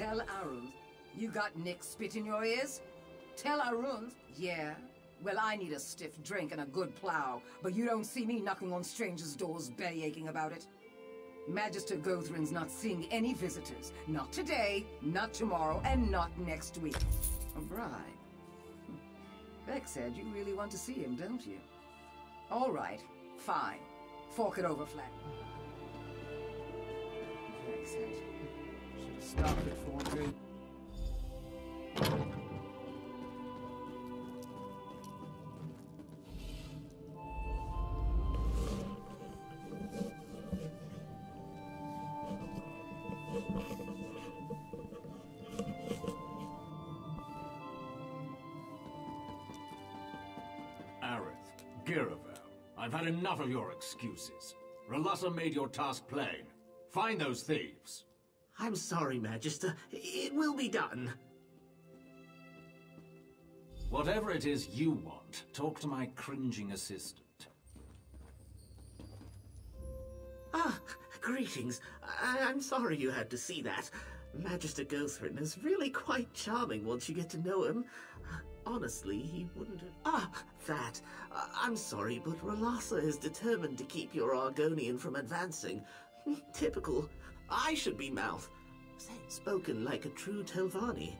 Tell Arun. You got Nick spit in your ears? Tell Arun. Yeah. Well, I need a stiff drink and a good plow, but you don't see me knocking on strangers' doors belly aching about it. Magister Gothrin's not seeing any visitors. Not today, not tomorrow, and not next week. A bribe. Beck said you really want to see him, don't you? All right, fine. Fork it over flat. Beck said. Should have stopped at Forgery. Aerith, Giravel, I've had enough of your excuses. Ralossa made your task plain. Find those thieves. I'm sorry, Magister. It will be done. Whatever it is you want, talk to my cringing assistant. Ah, greetings. I'm sorry you had to see that. Magister Gothrin is really quite charming once you get to know him. Honestly, he wouldn't have... Ah, that. I'm sorry, but Ralossa is determined to keep your Argonian from advancing. Typical. I should be mouth. Spoken like a true Telvanni.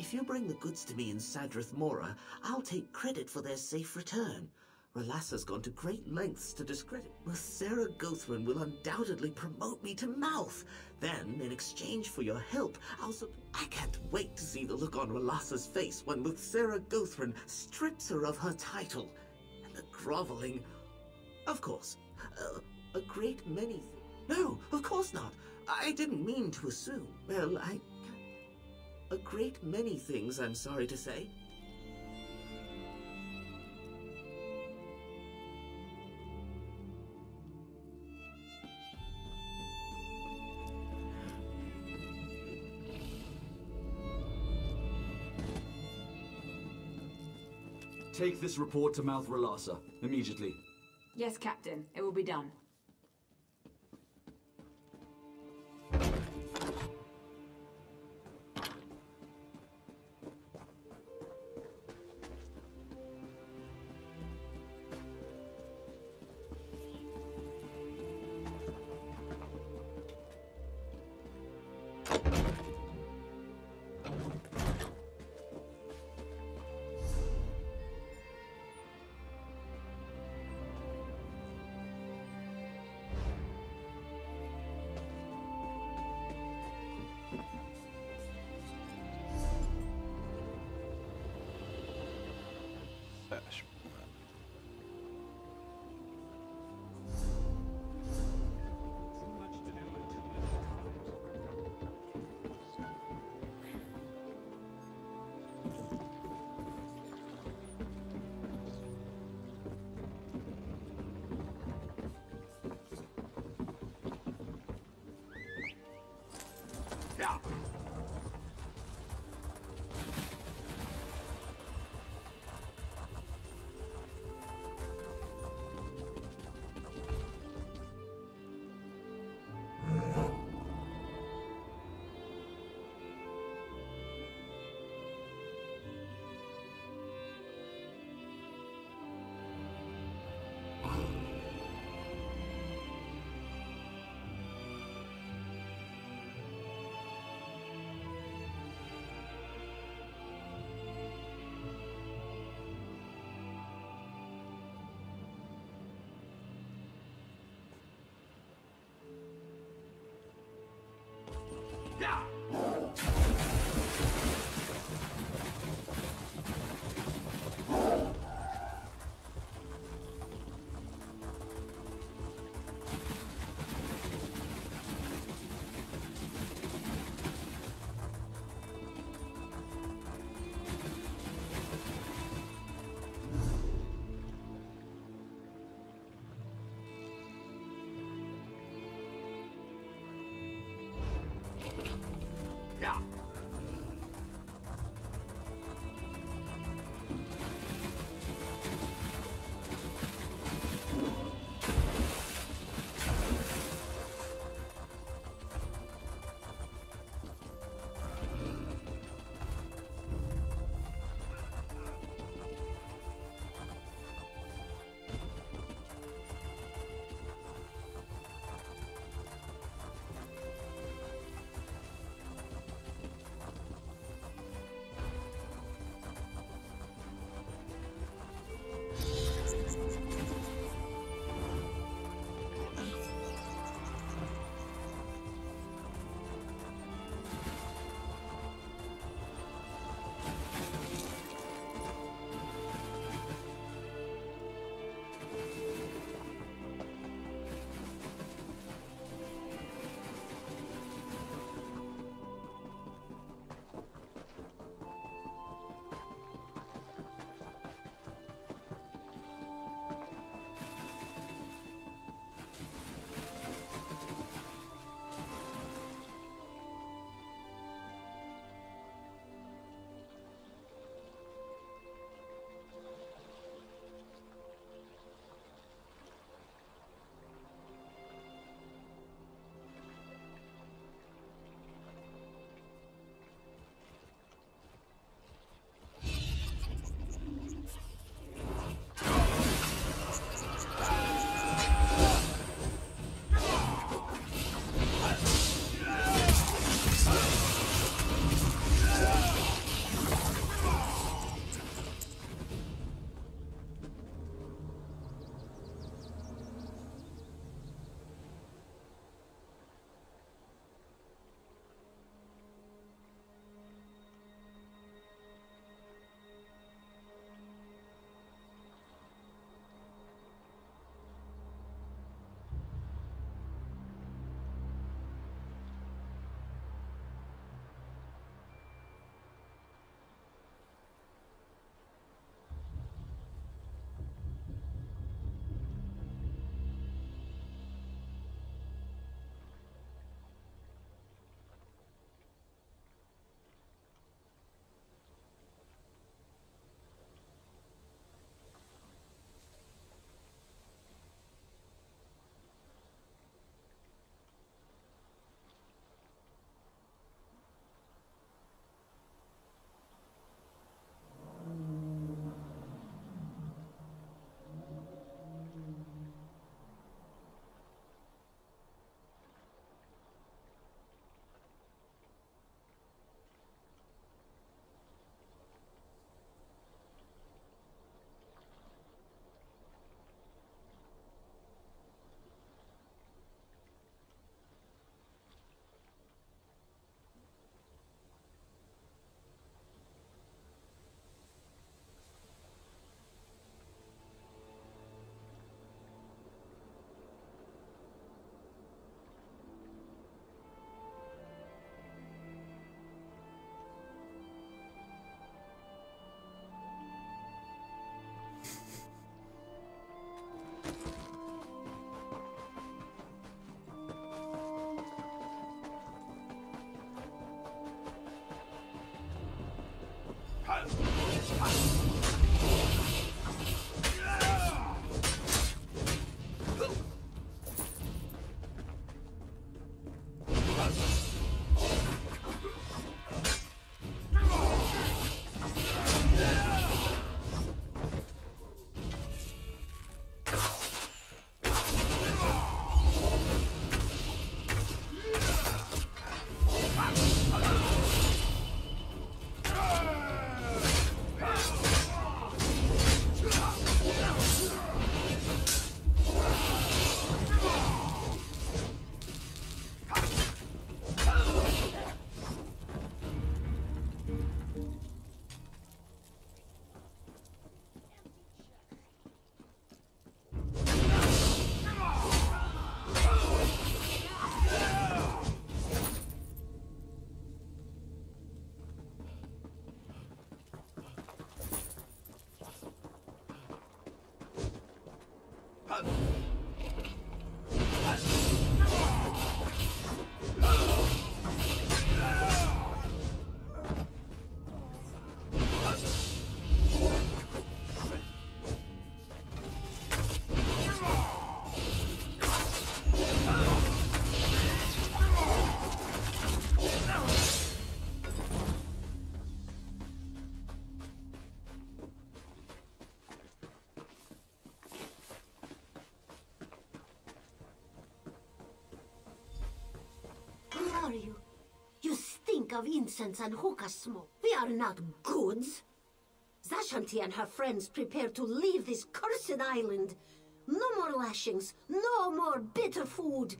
If you bring the goods to me in Sadrith Mora, I'll take credit for their safe return. Ralassa's gone to great lengths to discredit. Sarah Gothrin will undoubtedly promote me to mouth. Then, in exchange for your help, I can't wait to see the look on Ralassa's face when Sarah Gothrin strips her of her title. And the groveling... Of course, a great many... No, of course not. I didn't mean to assume. Well, a great many things, I'm sorry to say. Take this report to Mouth Ralossa, immediately. Yes, Captain. It will be done. of incense and hookah smoke. We are not goods. Zashanti and her friends prepare to leave this cursed island. No more lashings, no more bitter food.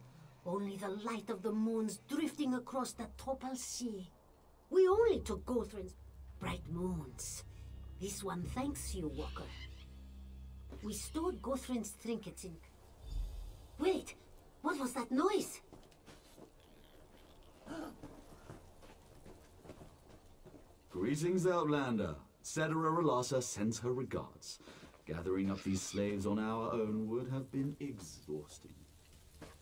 Only the light of the moons drifting across the Topal Sea. We only took Gothrin's bright moons. This one thanks you, Walker. We stored Gothrin's trinkets in... Wait, what was that noise? Greetings, Outlander. Cetera Relassa sends her regards. Gathering up these slaves on our own would have been exhausting.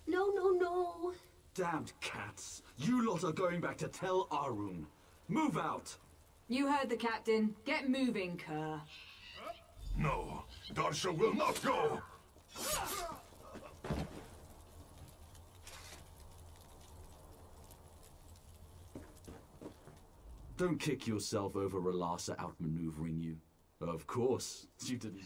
No, no, no. Damned cats! You lot are going back to Tel Arun. Move out! You heard the captain. Get moving, Kerr. No, Darsha will not go! Don't kick yourself over Relassa outmaneuvering you. Of course, you didn't.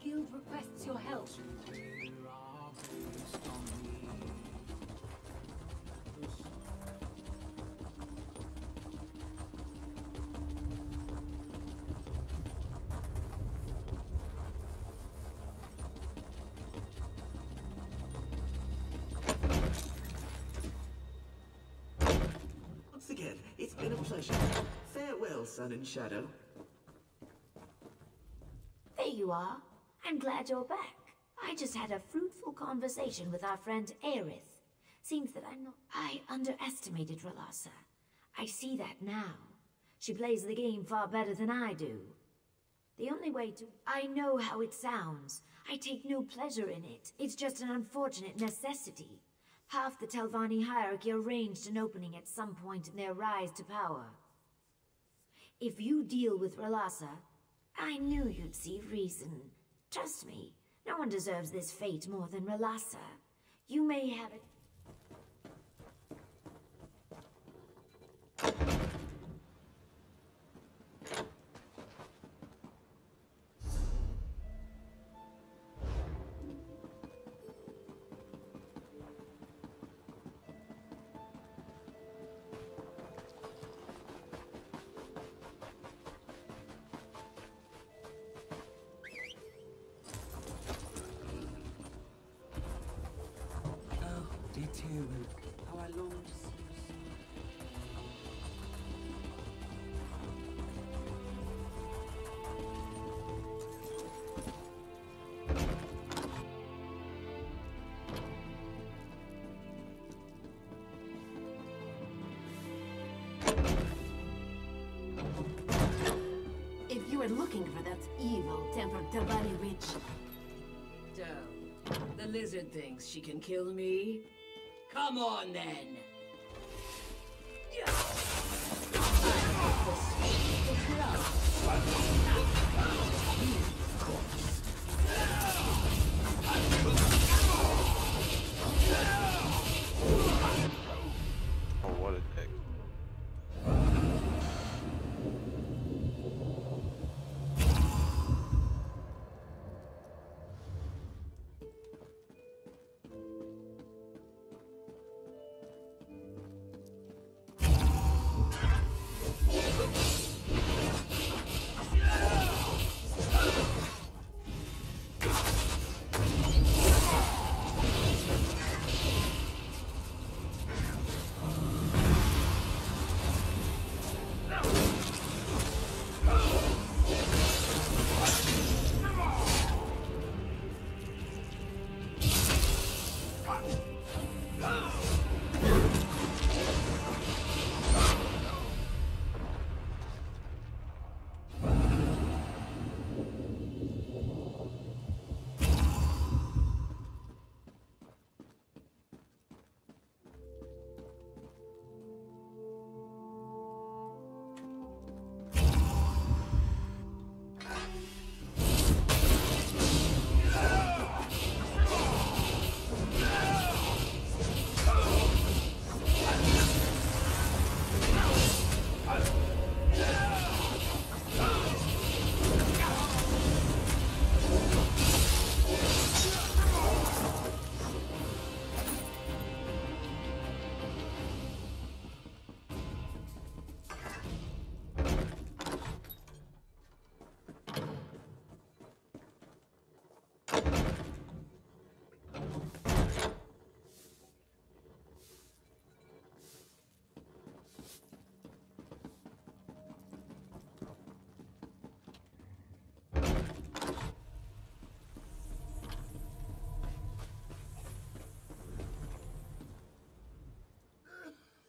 Guild requests your help. Once again, it's been a pleasure. Farewell, Sun and Shadow. There you are. I'm glad you're back. I just had a fruitful conversation with our friend Aerith. Seems that I underestimated Relassa. I see that now. She plays the game far better than I do. The only way to... I know how it sounds. I take no pleasure in it. It's just an unfortunate necessity. Half the Telvanni hierarchy arranged an opening at some point in their rise to power. If you deal with Relassa, I knew you'd see reason. Trust me, no one deserves this fate more than Relassa. You may have it. How I long to see If you are looking for that evil-tempered Tabari witch... So, the lizard thinks she can kill me? Come on, then! Oh, what a dick.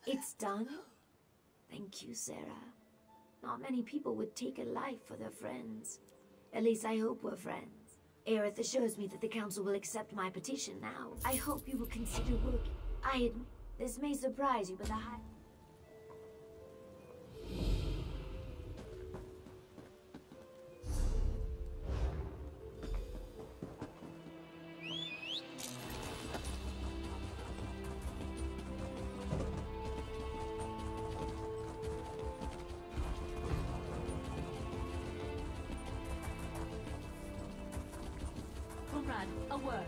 It's done? Thank you, Sarah. Not many people would take a life for their friends. At least I hope we're friends. Aerith assures me that the Council will accept my petition now. I hope you will consider working. I admit, this may surprise you, but the high... Conrad, a word.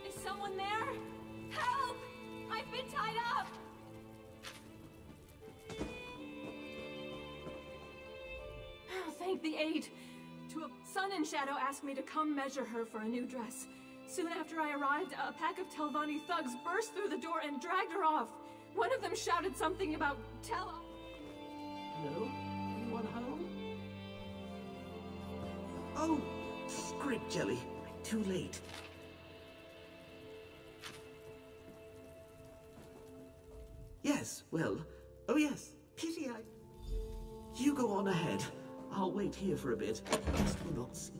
Is someone there? Help! I've been tied up! Thank the aid. Sun and Shadow asked me to come measure her for a new dress. Soon after I arrived, a pack of Telvanni thugs burst through the door and dragged her off. One of them shouted something about Hello? Anyone home? Oh, Script Jelly. Too late. Yes, Well, oh yes, pity I... You go on ahead. I'll wait here for a bit. Guest will not see.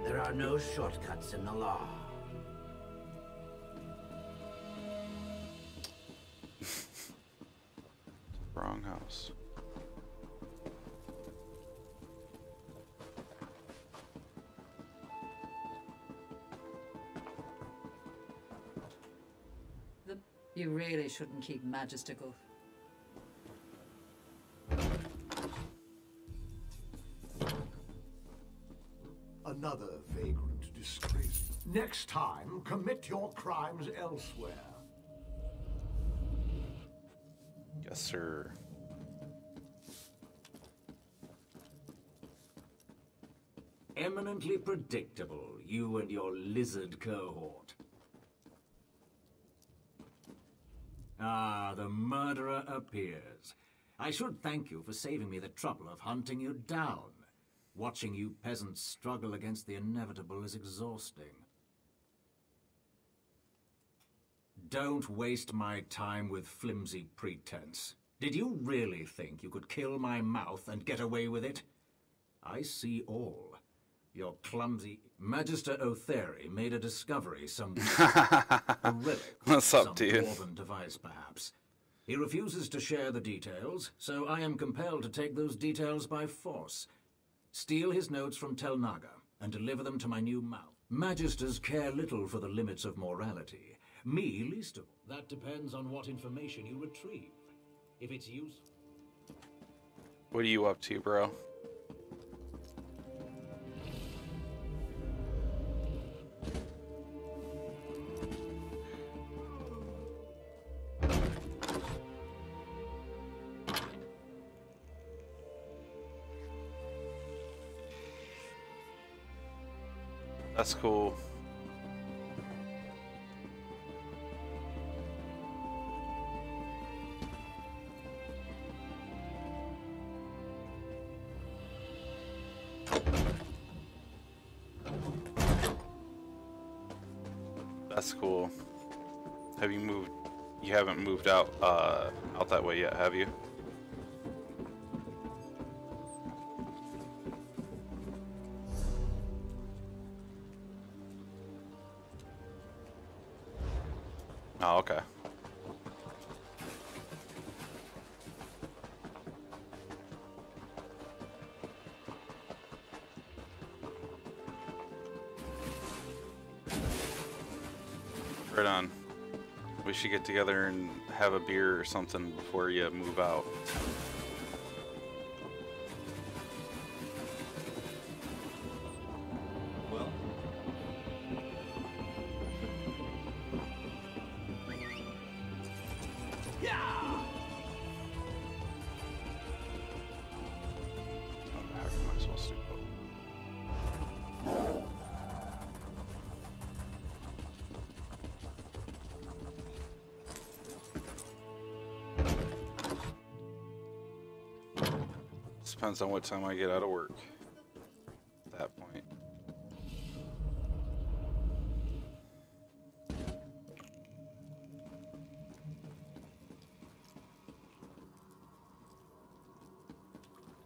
There are no shortcuts in the law. Wrong house. You really shouldn't keep Magistical. Another vagrant disgrace. Next time, commit your crimes elsewhere. Yes, sir. Eminently predictable, you and your lizard cohort. Ah, the murderer appears. I should thank you for saving me the trouble of hunting you down. Watching you peasants struggle against the inevitable is exhausting. Don't waste my time with flimsy pretense. Did you really think you could kill my mouth and get away with it? I see all. Your clumsy... Magister Otheri made a discovery, some... a relic. What's up, some dude? dwarven device, perhaps. He refuses to share the details, so I am compelled to take those details by force. Steal his notes from Tel Naga, and deliver them to my new mouth. Magisters care little for the limits of morality. Me, least of all. That depends on what information you retrieve. If it's useful... What are you up to, bro? That's cool. That's cool. Have you moved? You haven't moved out that way yet, have you? Oh, okay. Right on. We should get together and have a beer or something before you move out. Well, Might as well stick both. depends on what time I get out of work. At that point.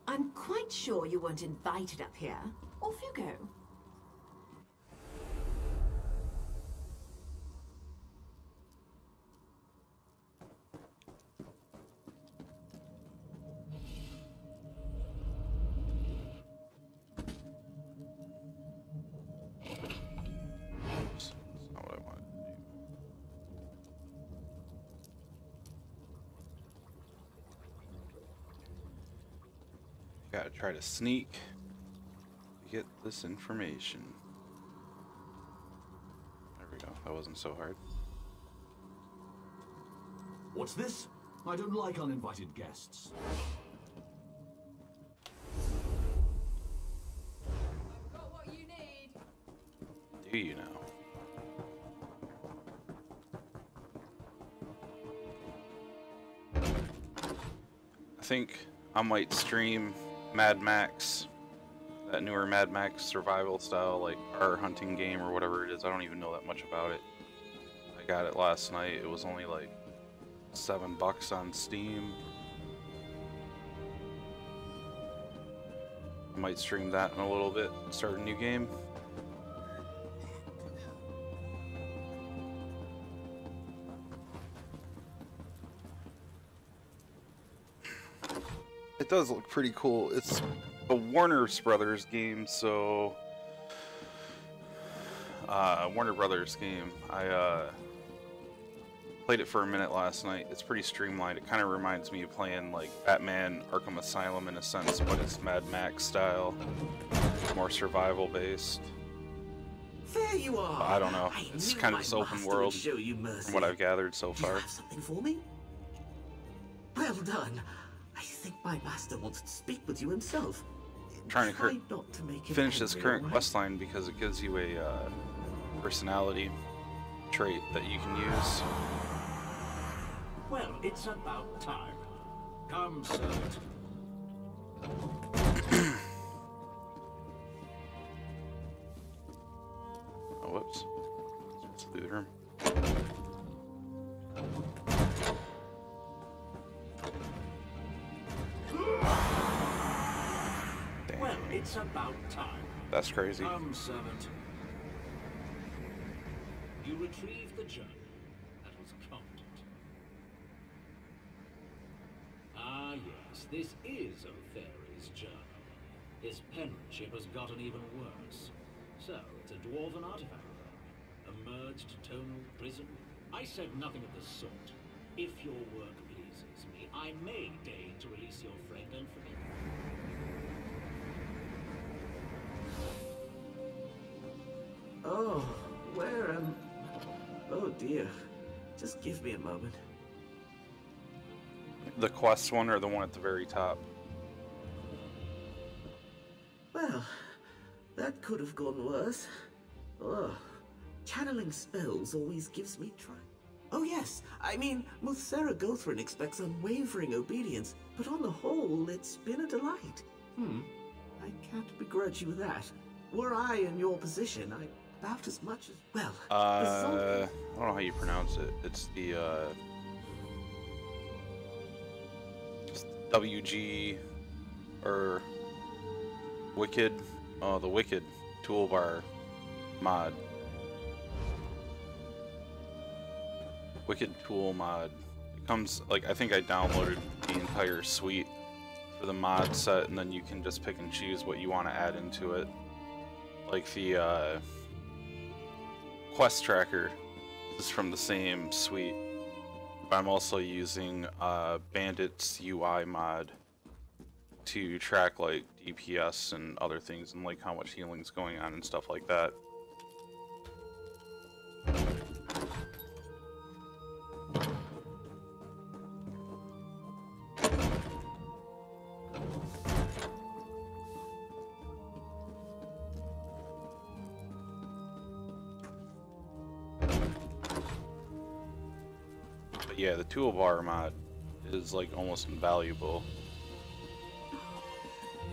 I'm quite sure you weren't invited up here. Off you go. That's not what I wanted to do. Gotta try to sneak to get this information. There we go. That wasn't so hard. What's this? I don't like uninvited guests. I've got what you need. Do you now? I think I might stream Mad Max, that newer Mad Max survival style, like our hunting game or whatever it is. I don't even know that much about it. I got it last night. It was only like $7 on Steam. I might stream that in a little bit, start a new game. It does look pretty cool. It's a Warner Brothers game, so Warner Brothers game. I played it for a minute last night. It's pretty streamlined. It kind of reminds me of playing like Batman Arkham Asylum in a sense, but it's Mad Max style, more survival based. There you are. I don't know. It's kind of this open world from what I've gathered so far. You have something for me? Well done. I think my master wants to speak with you himself. I'm trying to not to make him finish this angry, current all right? quest line because it gives you a personality trait that you can use. Well, it's about time. Come, servant. Oh, whoops. Let's do the room. Damn. Well, it's about time. That's crazy. Come, servant. You retrieved the journal. That was competent. Ah, yes, this is O'Ferry's journal. His penmanship has gotten even worse. So, it's a dwarven artifact then? A merged tonal prism? I said nothing of the sort. If your work pleases me, I may deign to release your friend and forgive you. Oh, where am... Oh dear. Just give me a moment. The quest one or the one at the very top? Well, that could have gone worse. Oh, channeling spells always gives me trouble. Oh yes, I mean, Muthsera Gothrin expects unwavering obedience, but on the whole, it's been a delight. I can't begrudge you that. Were I in your position, I'd about as much as... Well, I don't know how you pronounce it. It's the, it's WG, or Wicked, the Wicked toolbar mod. Wicked tool mod. It comes, like, I think I downloaded the entire suite for the mod set, and then you can just pick and choose what you want to add into it. Like the, quest tracker is from the same suite. But I'm also using Bandit's UI mod to track like DPS and other things and like how much healing's going on and stuff like that. But yeah, the toolbar mod is like almost invaluable.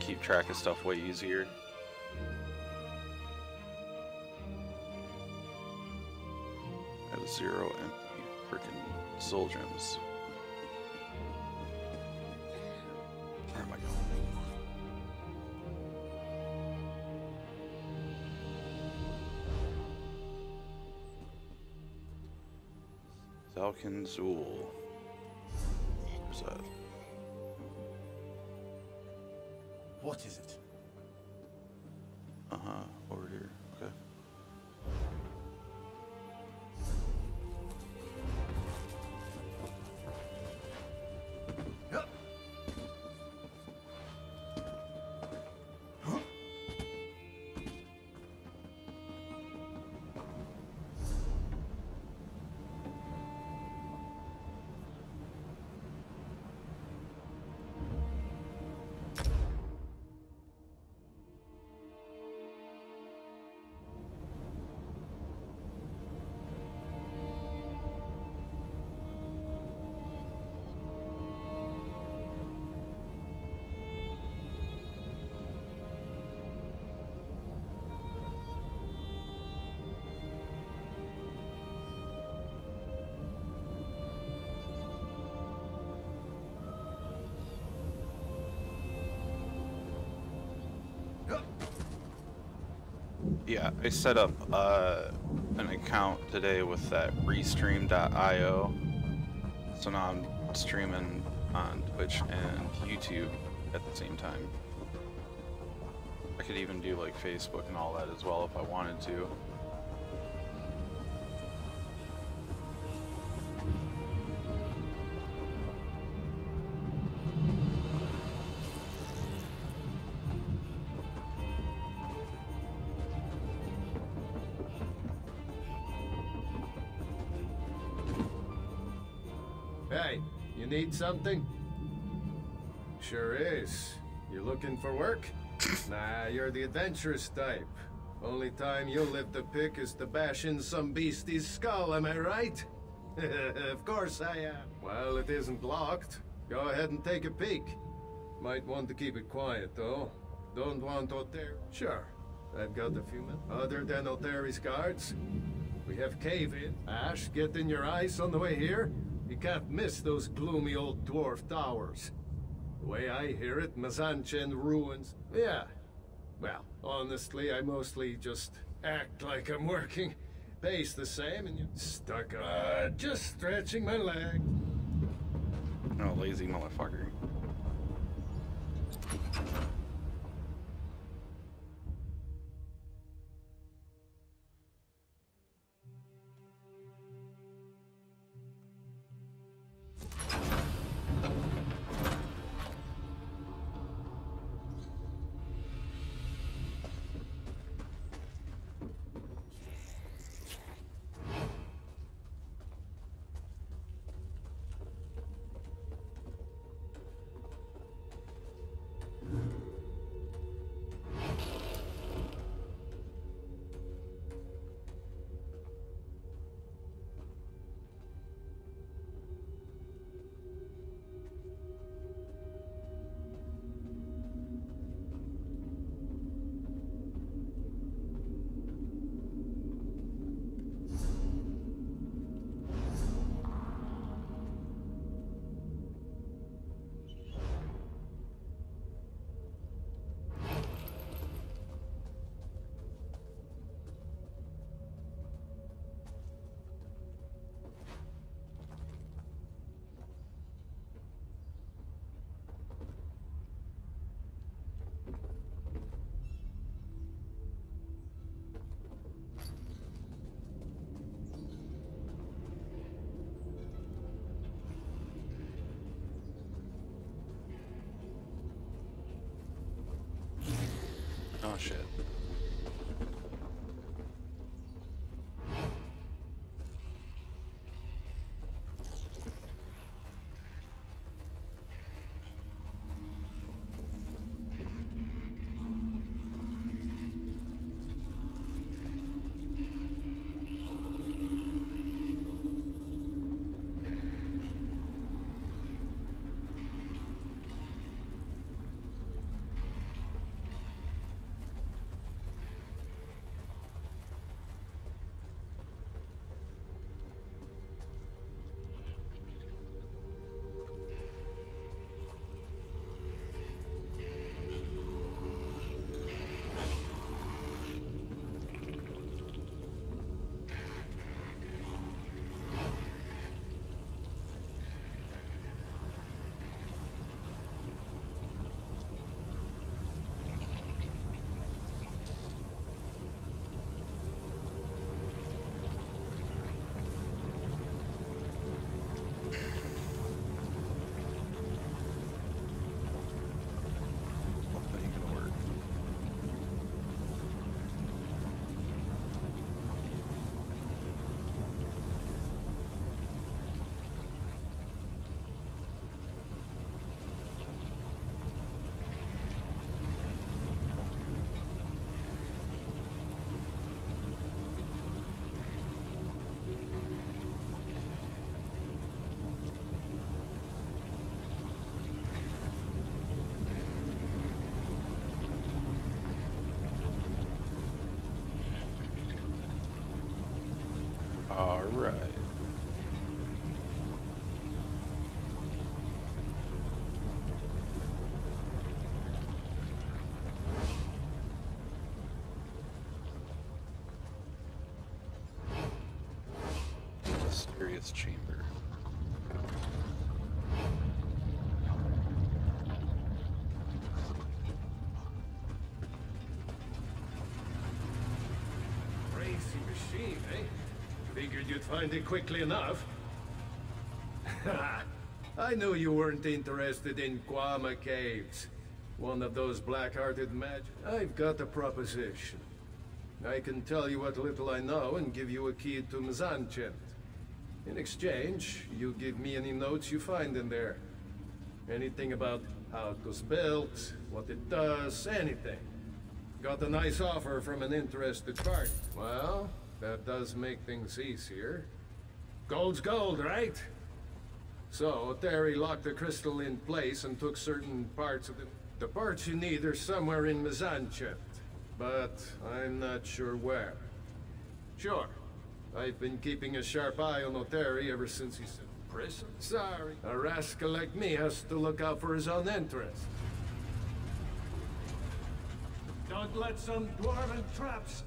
keep track of stuff way easier. I have 0 empty freaking soul gems. Where am I going? Zalkinzul. Where's that? What is it? Over here. Okay. Yeah, I set up an account today with that Restream.io, so now I'm streaming on Twitch and YouTube at the same time. I could even do like Facebook and all that as well if I wanted to. Hey, you need something? Sure is. You looking for work? Nah, you're the adventurous type. Only time you'll live to pick is to bash in some beastie's skull, am I right? Of course I am. Well, it isn't locked. Go ahead and take a peek. Might want to keep it quiet, though. Don't want Oter. Sure, I've got a few minutes. Other than Oteri's guards, we have cave-in. Ash, get in your eyes on the way here. You can't miss those gloomy old dwarf towers. The way I hear it, Mazanchen ruins. Yeah. Well, honestly, I mostly just act like I'm working. Pace the same and you stuck up. Just stretching my leg. Oh, lazy motherfucker. Alright. Mysterious chamber. Crazy machine, eh? Figured you'd find it quickly enough. I knew you weren't interested in Guama Caves. One of those black-hearted magic. I've got a proposition. I can tell you what little I know and give you a key to Mzanchent. In exchange, you give me any notes you find in there. Anything about how it was built, what it does, anything. Got a nice offer from an interested party. Well, that does make things easier. Gold's gold, right? So, Terry locked the crystal in place and took certain parts of it. The parts you need are somewhere in Mzanchent, but I'm not sure where. Sure, I've been keeping a sharp eye on Oteri ever since he's in prison. Sorry, a rascal like me has to look out for his own interests. Don't let some dwarven traps...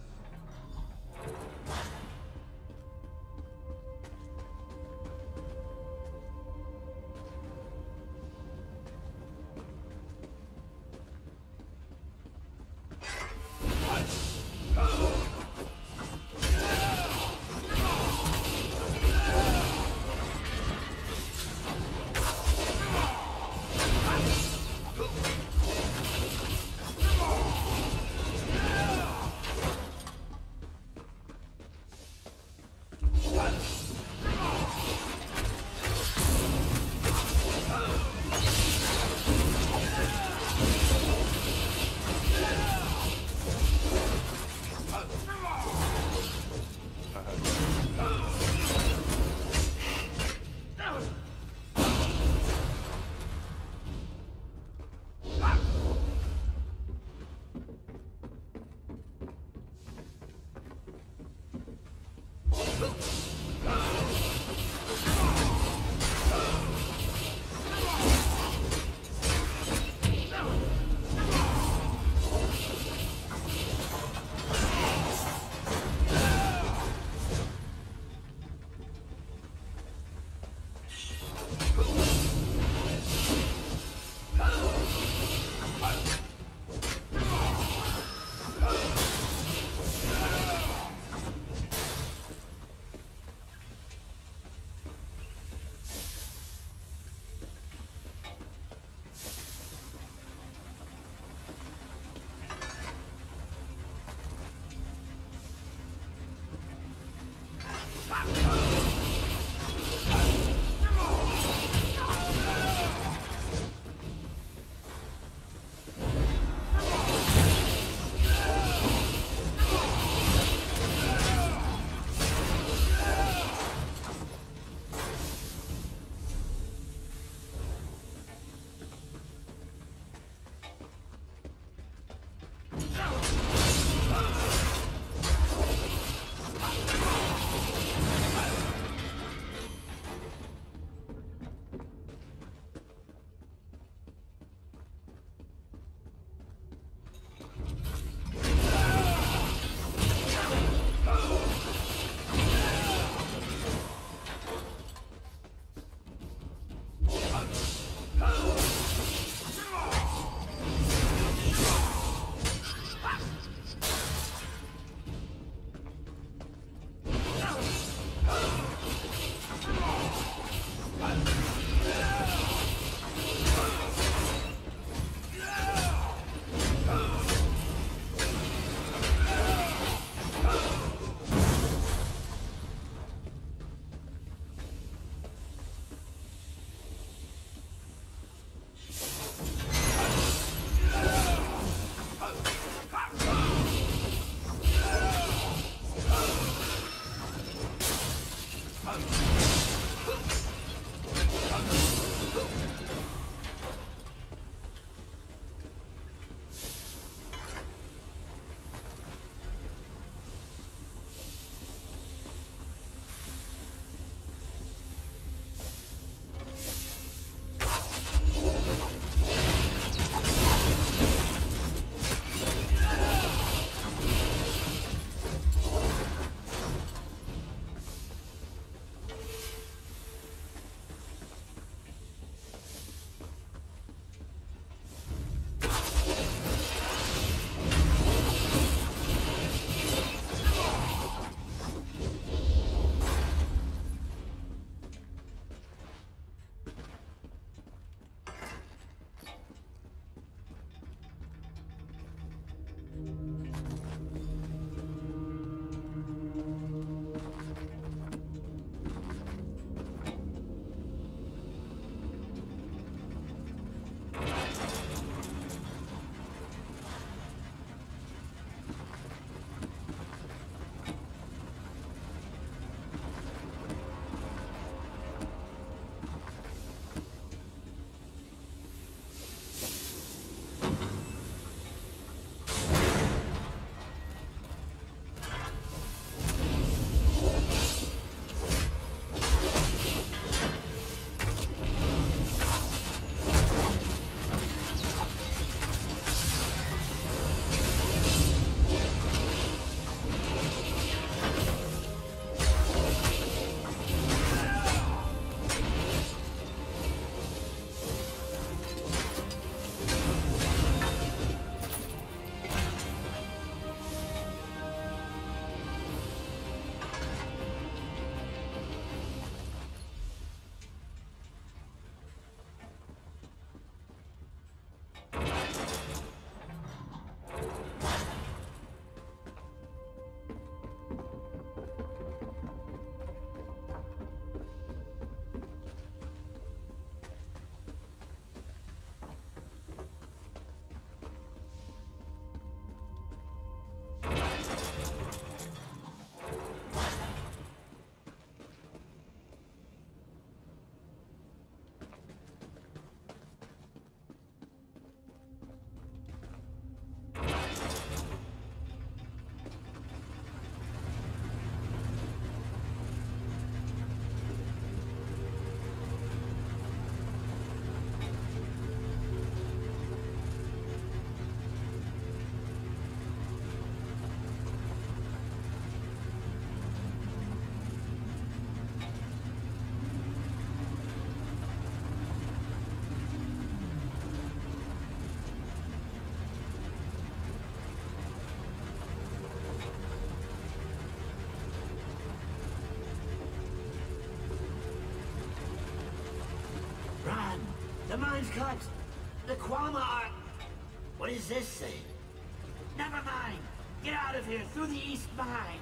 line's cut. The Kwama are... What does this say? Never mind. Get out of here, through the east mine.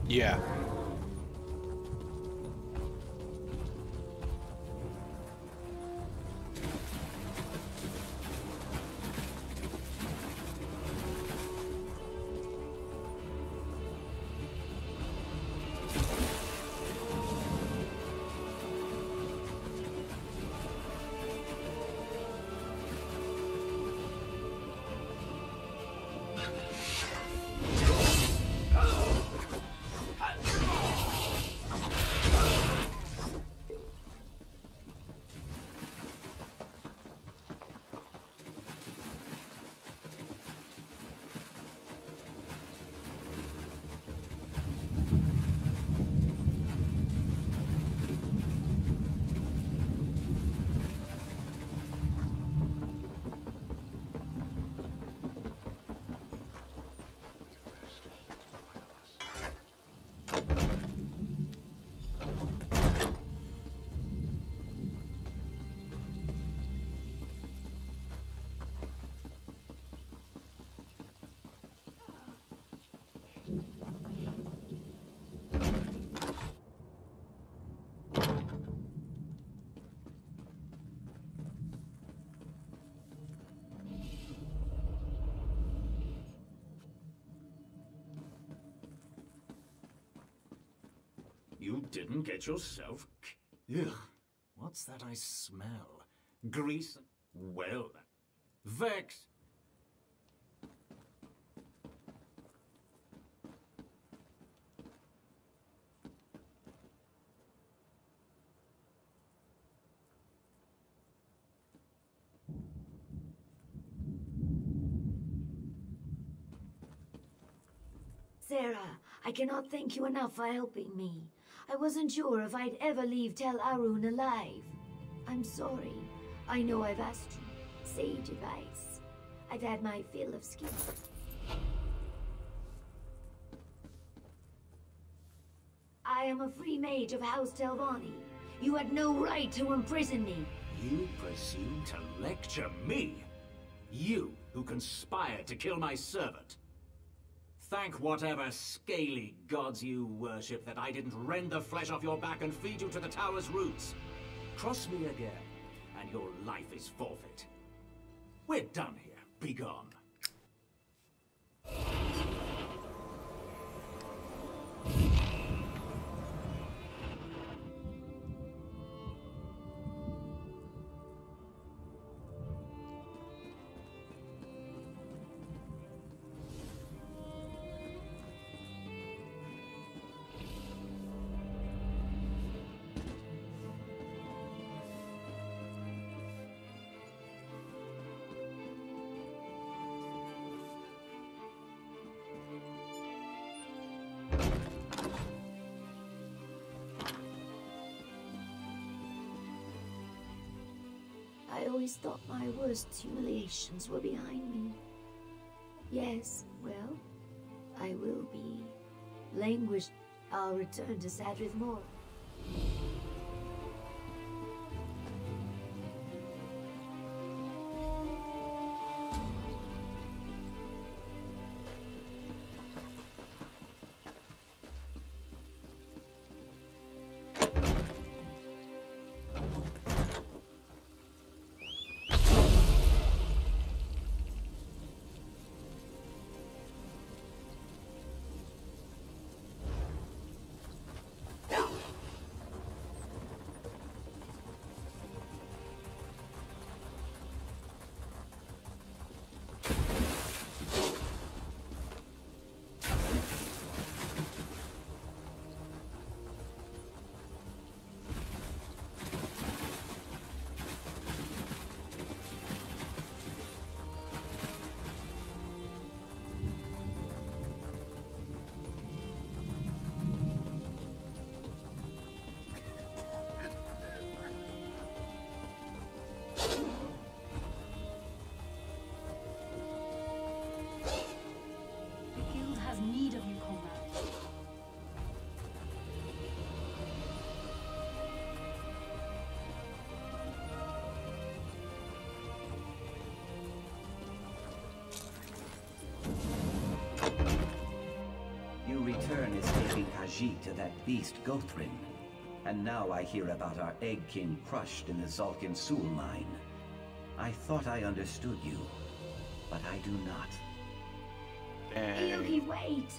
Yeah. You didn't get yourself... Ugh. What's that I smell? Grease? Well, Vex! Sarah, I cannot thank you enough for helping me. I wasn't sure if I'd ever leave Tel Arun alive. I'm sorry. I know I've asked you. Sage advice. I've had my fill of skills. I am a free mage of House Telvanni. You had no right to imprison me. You presume to lecture me? You, who conspired to kill my servant? Thank whatever scaly gods you worship that I didn't rend the flesh off your back and feed you to the tower's roots. Cross me again, and your life is forfeit. We're done here. Be gone. I always thought my worst humiliations were behind me. Yes, well, I will be languished. I'll return to Sadrith Mor. Return escaping Khajiit to that beast Gothrin. And now I hear about our Egg King crushed in the Zalkin Sul mine. I thought I understood you, but I do not. Aoki, wait!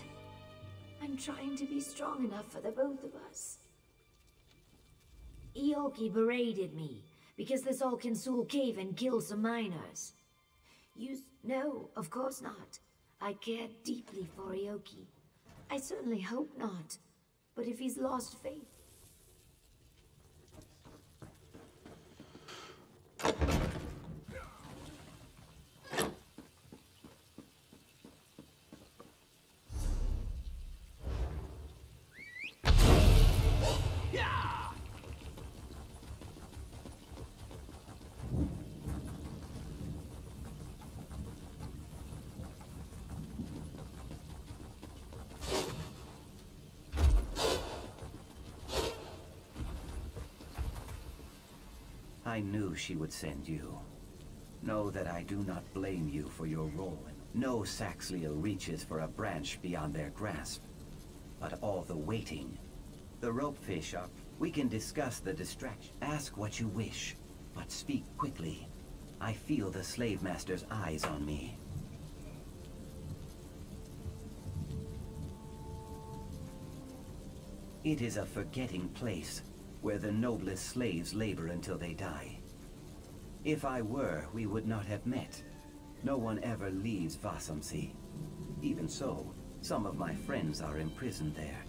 I'm trying to be strong enough for the both of us. Aoki berated me because the Zalkin Sul cave and killed some miners. No, of course not. I care deeply for Aoki. I certainly hope not. But if he's lost faith... I knew she would send you. Know that I do not blame you for your role. No Saxhleel reaches for a branch beyond their grasp. But all the waiting. The ropefish are... We can discuss the distraction. Ask what you wish, but speak quickly. I feel the slave master's eyes on me. It is a forgetting place, where the noblest slaves labor until they die. If I were, we would not have met. No one ever leaves Vasamsi. Even so, some of my friends are imprisoned there.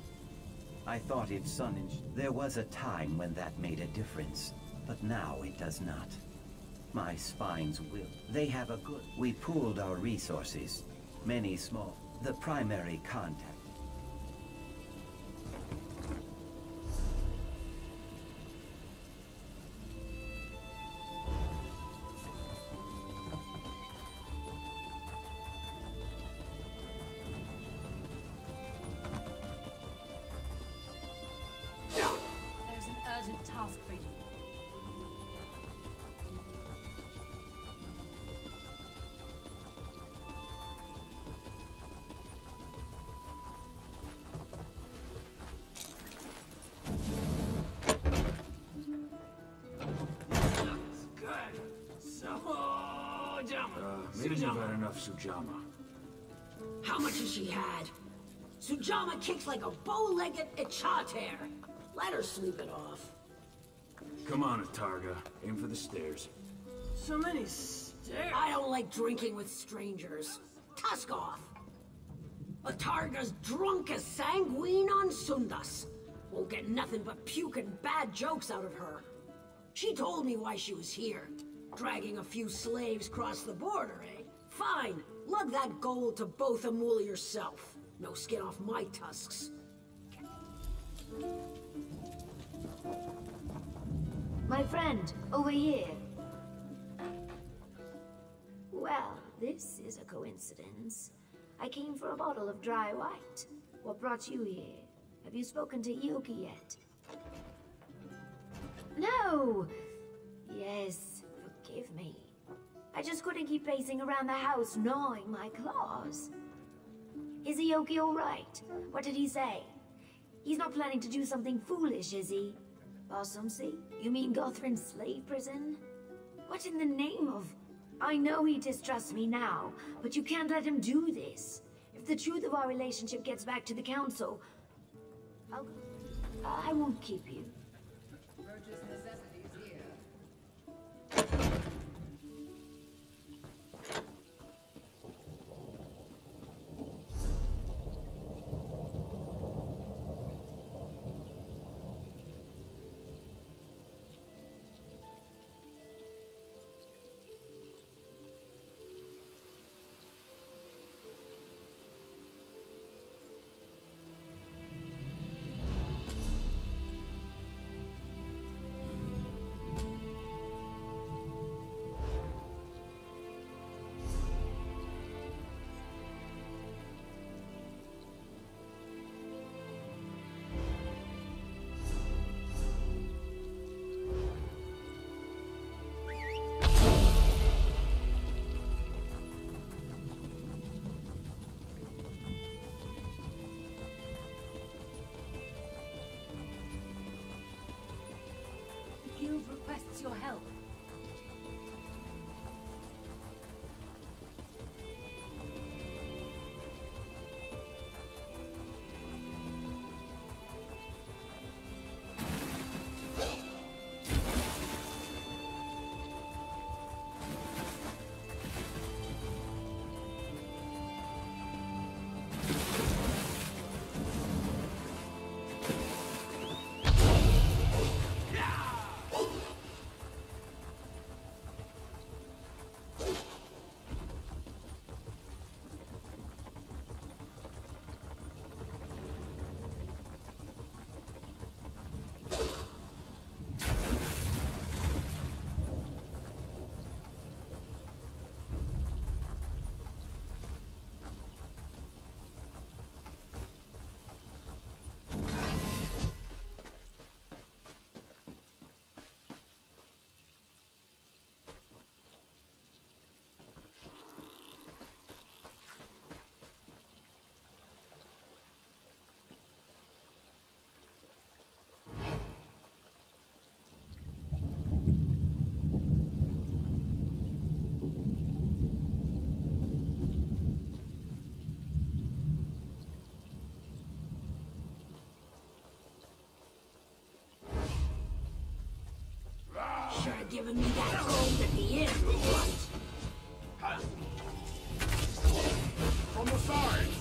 I thought if there was a time when that made a difference, but now it does not. My spines will. They have a good... We pooled our resources. Many small. The primary contact. Task for you. Maybe you've had enough, Sujamma. How much has she had? Sujamma kicks like a bow-legged Ichater. Let her sleep it off. Come on, Atarga. Aim for the stairs. So many stairs. I don't like drinking with strangers. Tusk off. Atarga's drunk as sanguine on Sundas. Won't get nothing but puke and bad jokes out of her. She told me why she was here. Dragging a few slaves across the border, eh? Fine. Lug that gold to both Amul yourself. No skin off my tusks. My friend, over here. coincidence. I came for a bottle of dry white. What brought you here? Have you spoken to Yoki yet? No! Yes, forgive me. I just couldn't keep pacing around the house gnawing my claws. Is Yoki alright? What did he say? He's not planning to do something foolish, is he? Bossumsey? You mean Gothrin's slave prison? What in the name of... I know he distrusts me now, but you can't let him do this. If the truth of our relationship gets back to the council, I won't keep you. Purchase necessities here. Guild requests your help. Should have given me that gold at the end, right? From the sides!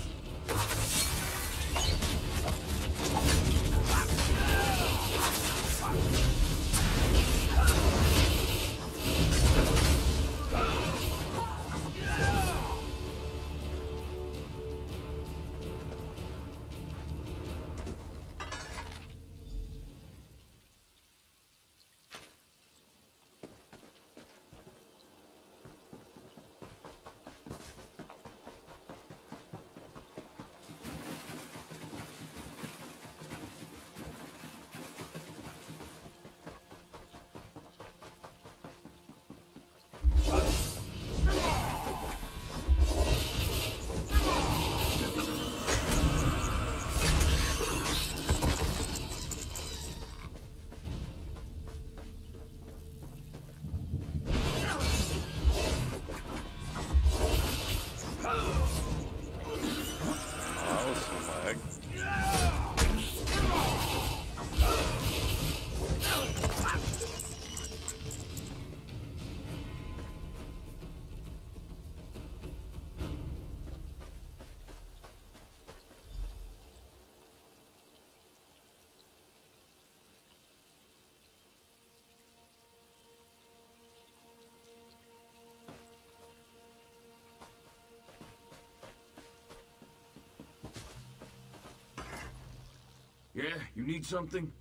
Yeah, you need something?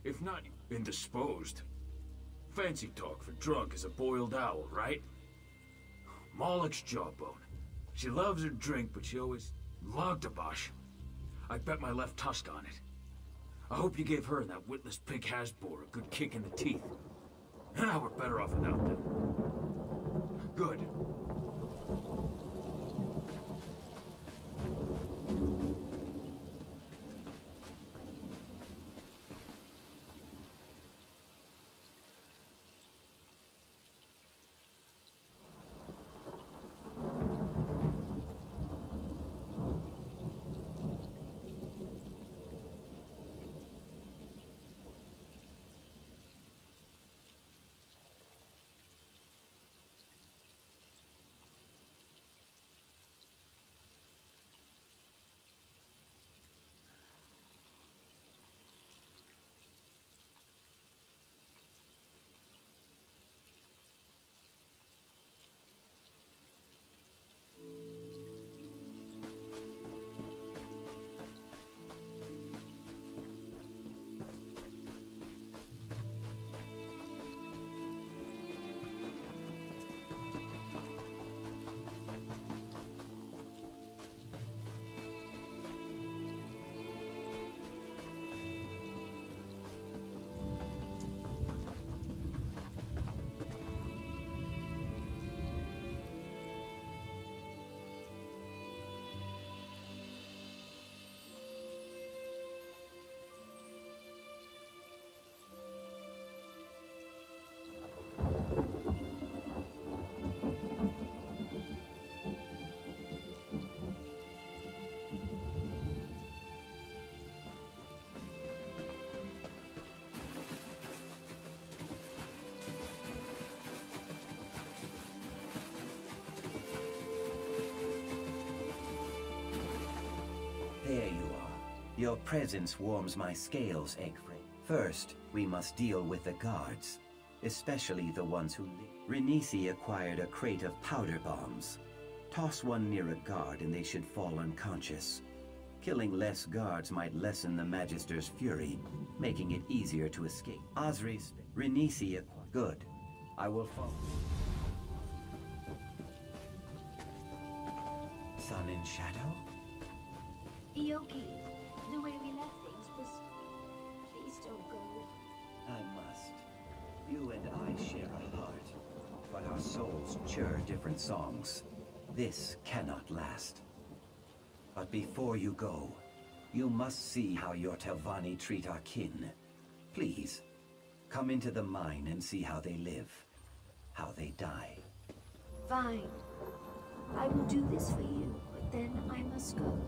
If not, you've been disposed. Fancy talk for drunk as a boiled owl, right? Moloch's jawbone. She loves her drink, but she always logged to Bosch. I bet my left tusk on it. I hope you gave her and that witless pig Hasbor a good kick in the teeth. Now we're better off without them. Good. There you are. Your presence warms my scales, Egfrey. First, we must deal with the guards, especially the ones who live. Renisi acquired a crate of powder bombs. Toss one near a guard and they should fall unconscious. Killing less guards might lessen the Magister's fury, making it easier to escape. Osri's Renisi acquired. Good. I will follow. Sun and Shadow? Yoki, the way we left things was... Please don't go. I must. You and I share a heart, but our souls chur different songs. This cannot last. But before you go, you must see how your Telvanni treat our kin. Please, come into the mine and see how they live, how they die. Fine. I will do this for you, but then I must go.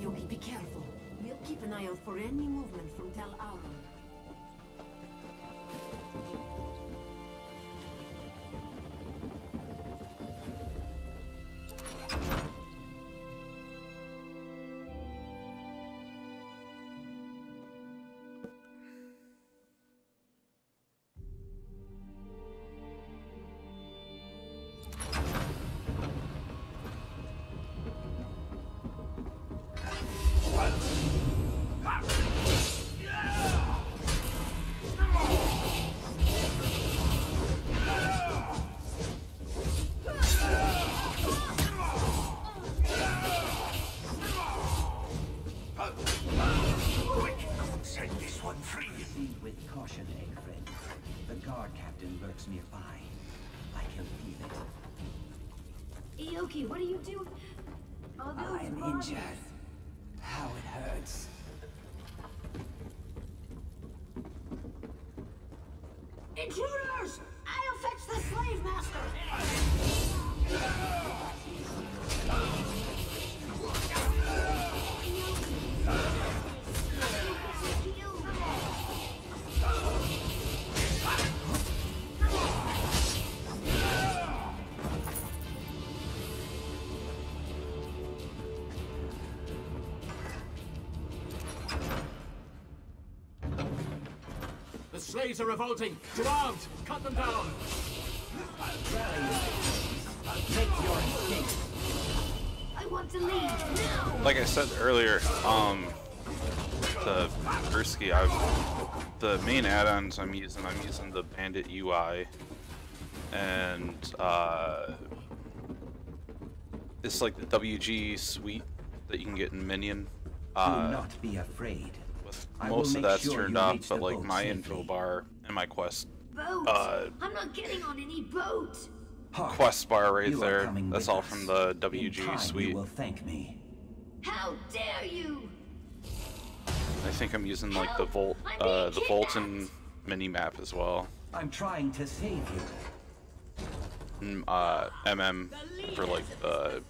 Yoki, be careful. We'll keep an eye out for any movement from Tel Auron. Nearby. I can feel it. Yoki, what are you doing? I'm injured. How it hurts. Intruders! I'll fetch the slave master! The slaves are revolting! To arms! Cut them down! Take your escape. I want to leave now! Like I said earlier, the Gursky, the main add-ons I'm using the Bandit UI, and it's like the WG suite that you can get in Minion. Do not be afraid. Most of that's turned off, but like my info bar and my quest Boat! I'm not getting on any boat! quest bar right there. That's all from the WG suite. You will thank me. How dare you! I think I'm using like the Volton mini map as well. I'm trying to save you. And, MM for like the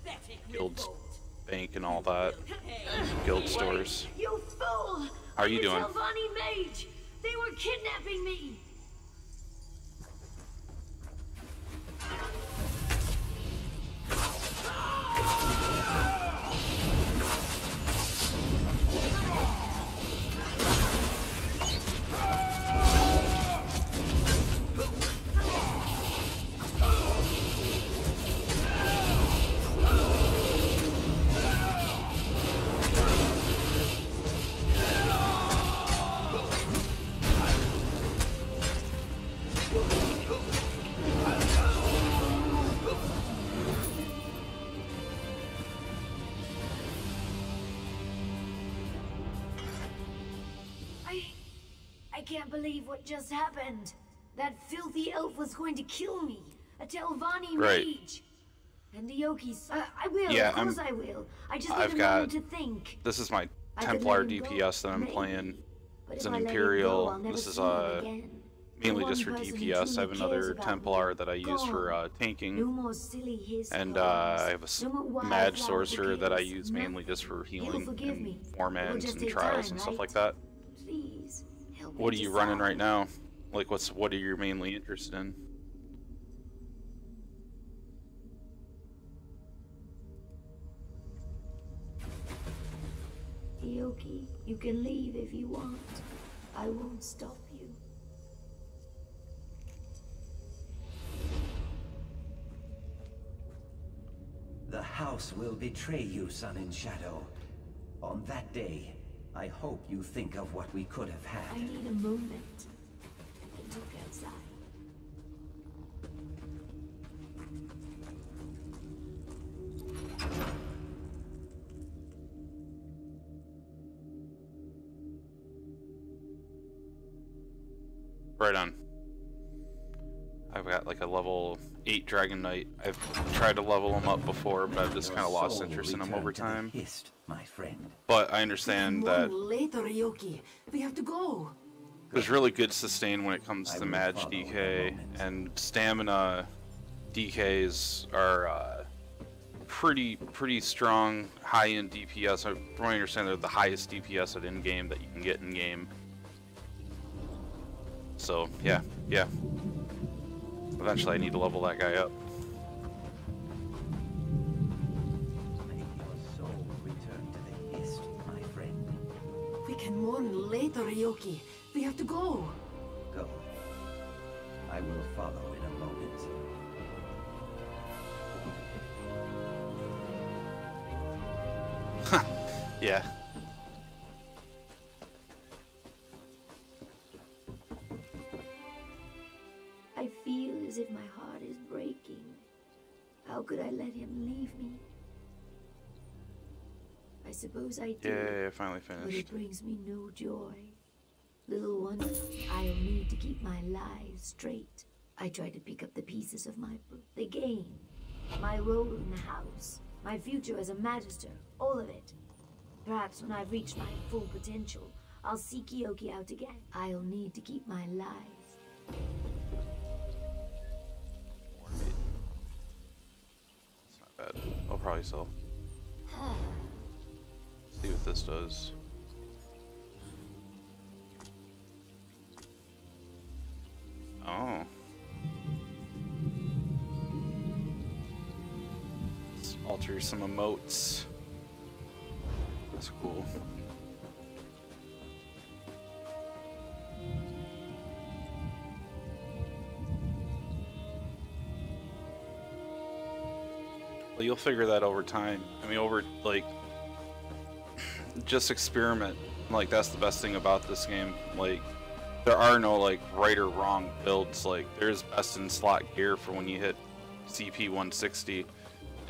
guild bank and all that. Guild stores. You fool! How are you doing? Telvanni mage! They were kidnapping me! I can't believe what just happened. That filthy elf was going to kill me. A Telvanni mage. And Ioki's. I will. Yeah, of course I will. I just need I've a got. moment to think. This is my I could Templar let him go, DPS that I'm maybe. playing. But It's if an I let it Imperial. go, I'll never This is see him again. mainly The just for one person who DPS. I have truly cares another about Templar me. that I use for No tanking. more silly hiss And poems. I have a No more wild Mage flower Sorcerer that I bouquets. use mainly just for He'll healing forgive me. and It will Formans just and take trials time, and stuff right? like that. Please, help What me are you running decide. right now? Like, what are you mainly interested in? Ioki, you can leave if you want. I won't stop you. The house will betray you, Sun and Shadow. On that day, I hope you think of what we could have had. I need a moment. I can talk outside. Right on. I've got like a level 8 Dragon Knight. I've tried to level him up before, but I've just kind of lost interest in him over time. My friend. But I understand that Later, Ioki. We have to go. there's really good sustain when it comes to Mage DK, and Stamina DKs are pretty strong, high-end DPS. From what I understand, they're the highest DPS at in-game that you can get in-game. So, yeah. Eventually I need to level that guy up. May your soul return to the Hist, my friend. We can mourn later, Ioki. We have to go. Go. I will follow in a moment. Yeah. I feel as if my heart is breaking. How could I let him leave me? I suppose I do. Yay, I finally But finished. it brings me no joy. Little wonder I'll need to keep my lies straight. I try to pick up the pieces of the game, my role in the house, my future as a magister, all of it. Perhaps when I've reached my full potential, I'll seek Ioki out again. I'll need to keep my lies. It's not bad. I'll probably sell. See what this does. Oh. Let's alter some emotes. That's cool. Well, you'll figure that over time. I mean, just experiment. Like, that's the best thing about this game. Like, there are no, like, right or wrong builds. Like, there's best in slot gear for when you hit CP 160.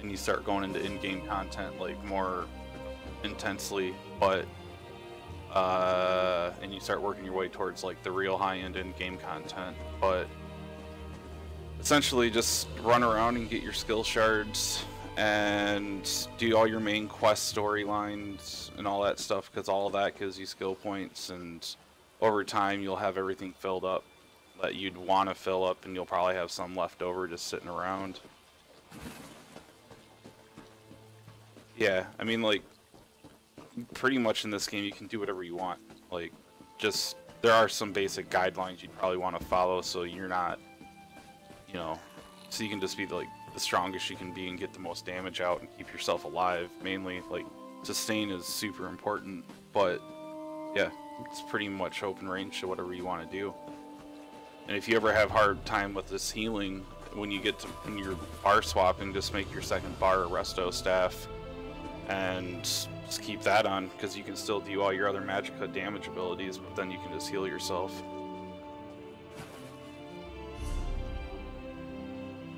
and you start going into in-game content like more intensely, but and you start working your way towards like the real high-end in-game content, but essentially just run around and get your skill shards and do all your main quest storylines and all that stuff, because all of that gives you skill points, and over time you'll have everything filled up that you'd want to fill up, and you'll probably have some left over just sitting around. Yeah, I mean, like, pretty much in this game you can do whatever you want. Like, just, there are some basic guidelines you'd probably want to follow, so you're not, you know, so you can just be like the strongest you can be and get the most damage out and keep yourself alive. Mainly, like, sustain is super important, but yeah, it's pretty much open range to whatever you want to do. And if you ever have hard time with this healing, when you're bar swapping, just make your second bar a resto staff and just keep that on, because you can still do all your other Magicka damage abilities, but then you can just heal yourself.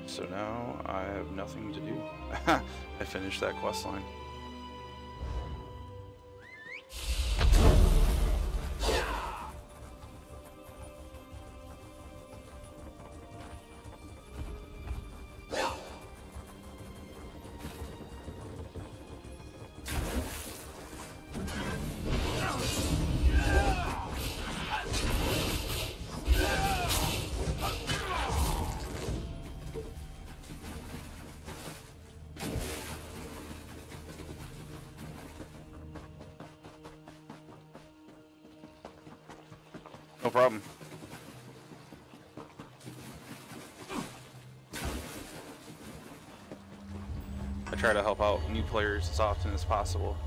So now I have nothing to do. I finished that quest line. No problem. I try to help out new players as often as possible.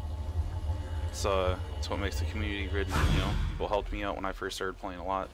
So it's what makes the community good. You know, people helped me out when I first started playing a lot.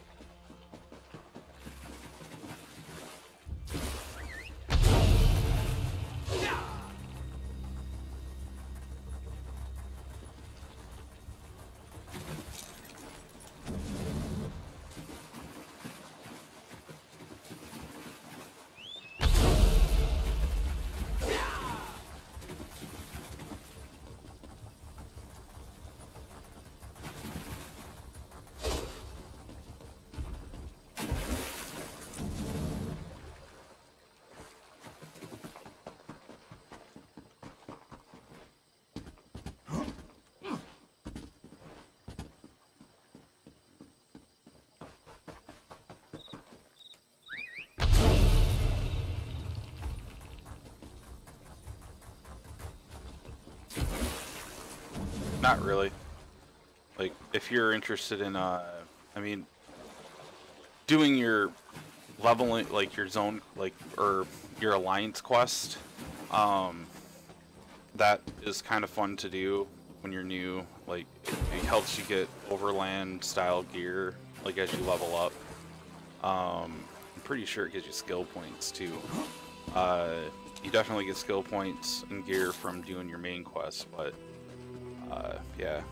Not really. Like, if you're interested in, I mean, doing your leveling, like your zone, like, or your alliance quest, that is kind of fun to do when you're new. Like, it helps you get overland style gear, like, as you level up. I'm pretty sure it gives you skill points too. You definitely get skill points and gear from doing your main quest, but yeah.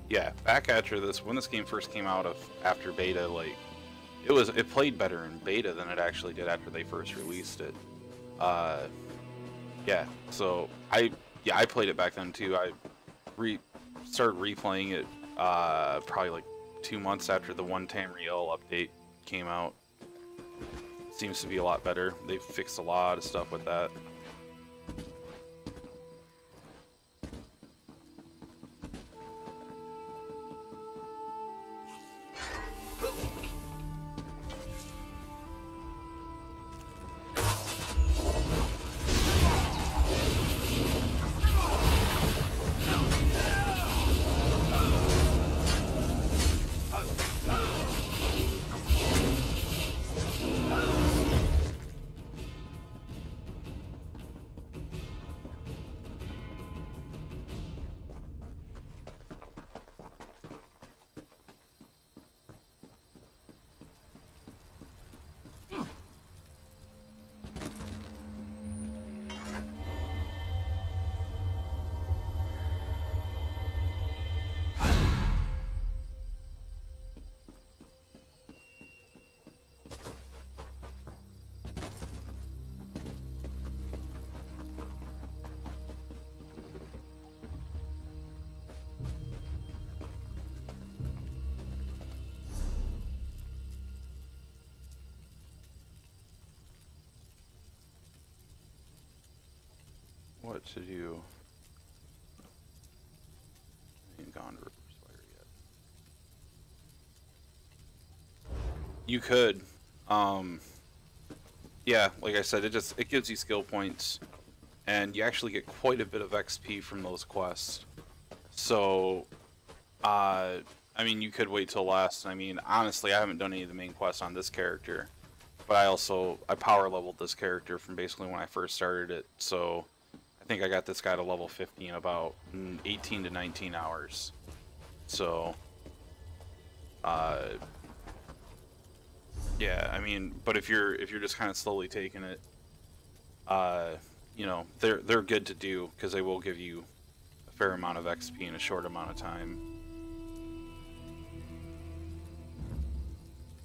Yeah. Back after this, when this game first came out after beta, like, it played better in beta than it actually did after they first released it. Yeah. So I played it back then too. I started replaying it probably like 2 months after the One Tamriel update came out. Seems to be a lot better. They've fixed a lot of stuff with that. what to do. I ain't gone to River Spire yet. You could, yeah, like I said, it gives you skill points, and you actually get quite a bit of XP from those quests. So, I mean, you could wait till last. I mean, honestly, I haven't done any of the main quests on this character, but I power leveled this character from basically when I first started it. So, I think I got this guy to level 50 in about 18 to 19 hours. So, yeah, I mean, but if you're just kind of slowly taking it, you know, they're good to do because they will give you a fair amount of XP in a short amount of time.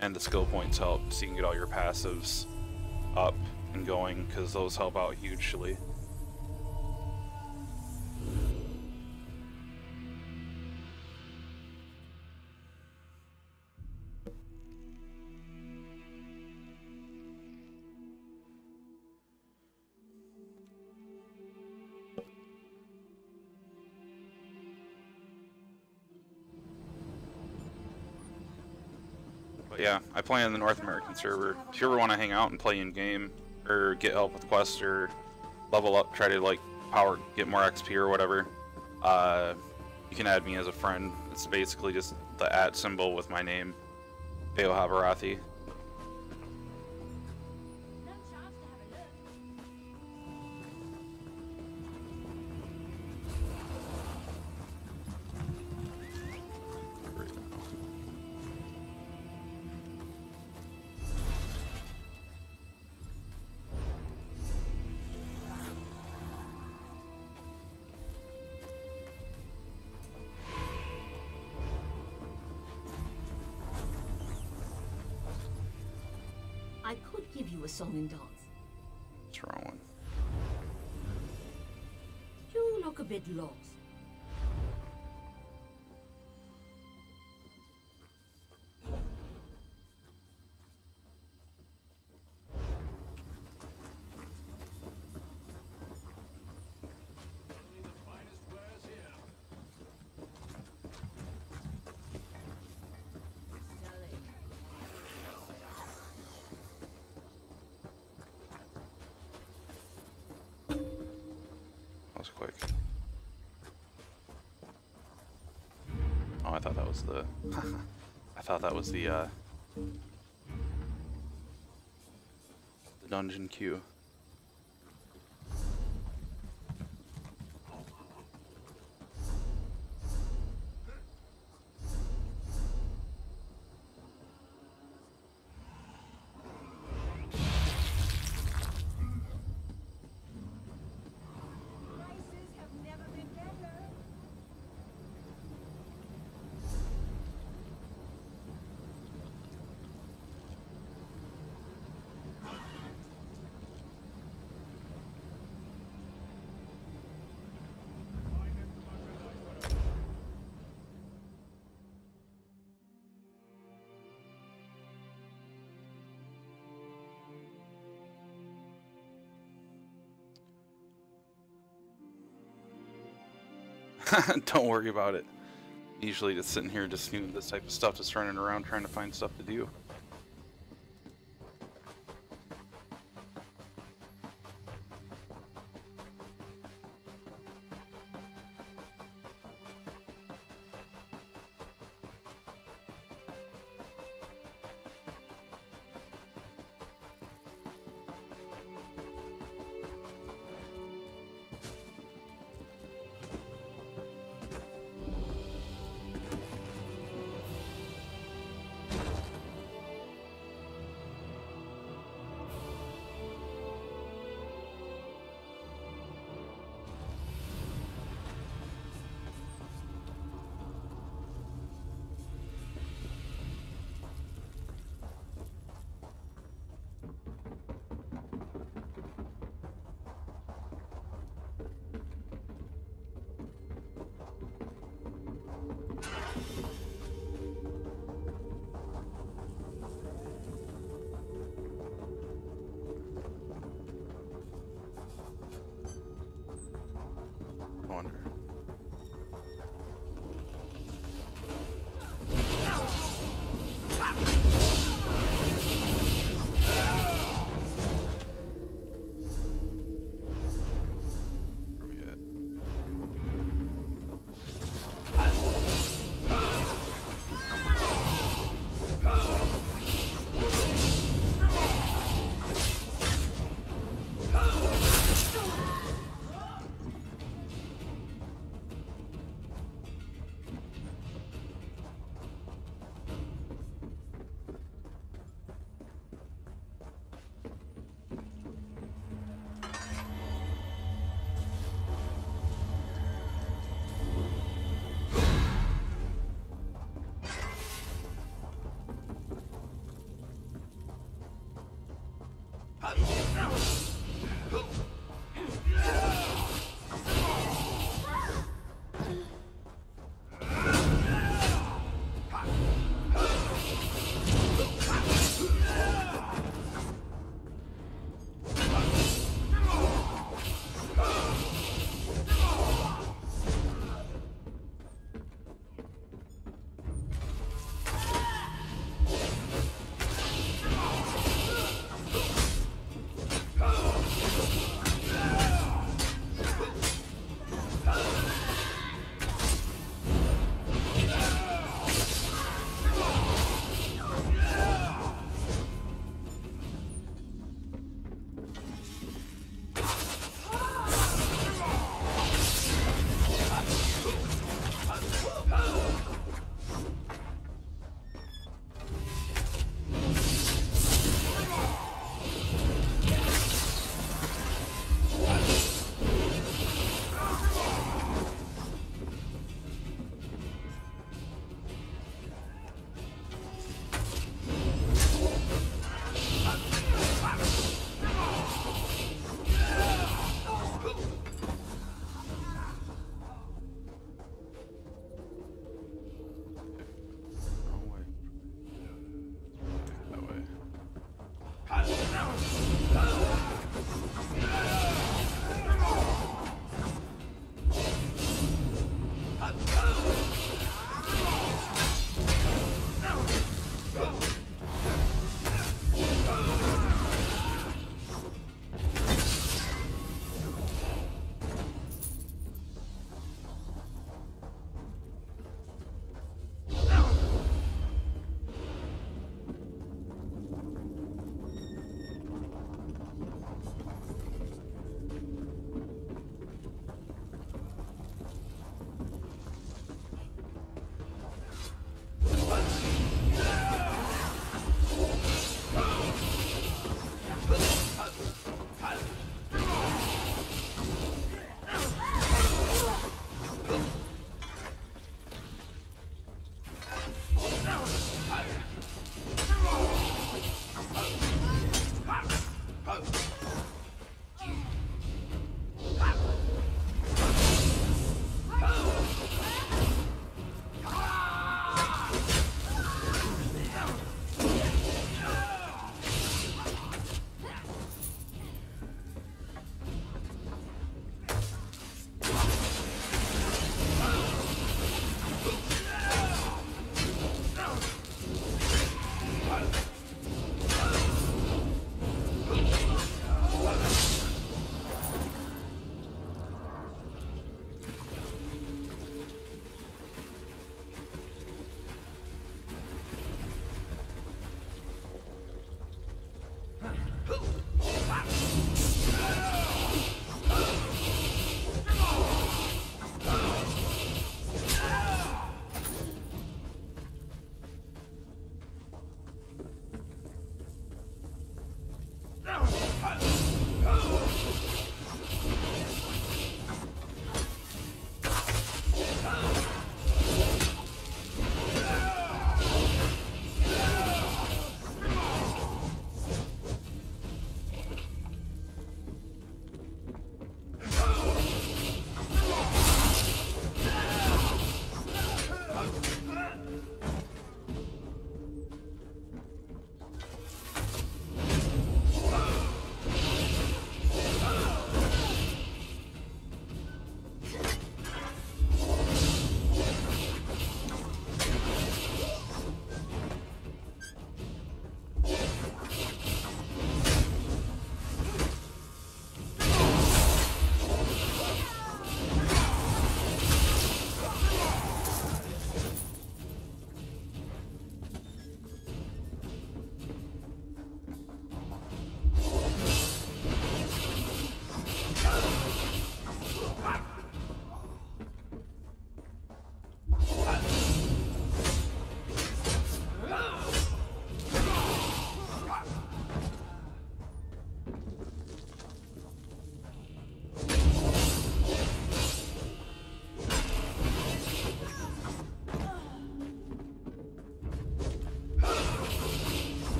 And the skill points help, so you can get all your passives up and going, because those help out hugely. But yeah, I play on the North American server. If you ever want to hang out and play in game, or get help with quests, or level up, try to like get more XP or whatever, you can add me as a friend. It's basically just the @ symbol with my name, Bayo Habarathi. I could give you a song and dance. What's the wrong one? You look a bit lost. Quick. Oh, I thought that was the I thought that was the dungeon queue. Don't worry about it. Usually just sitting here just doing this type of stuff, just running around trying to find stuff to do. wonder. Where we at?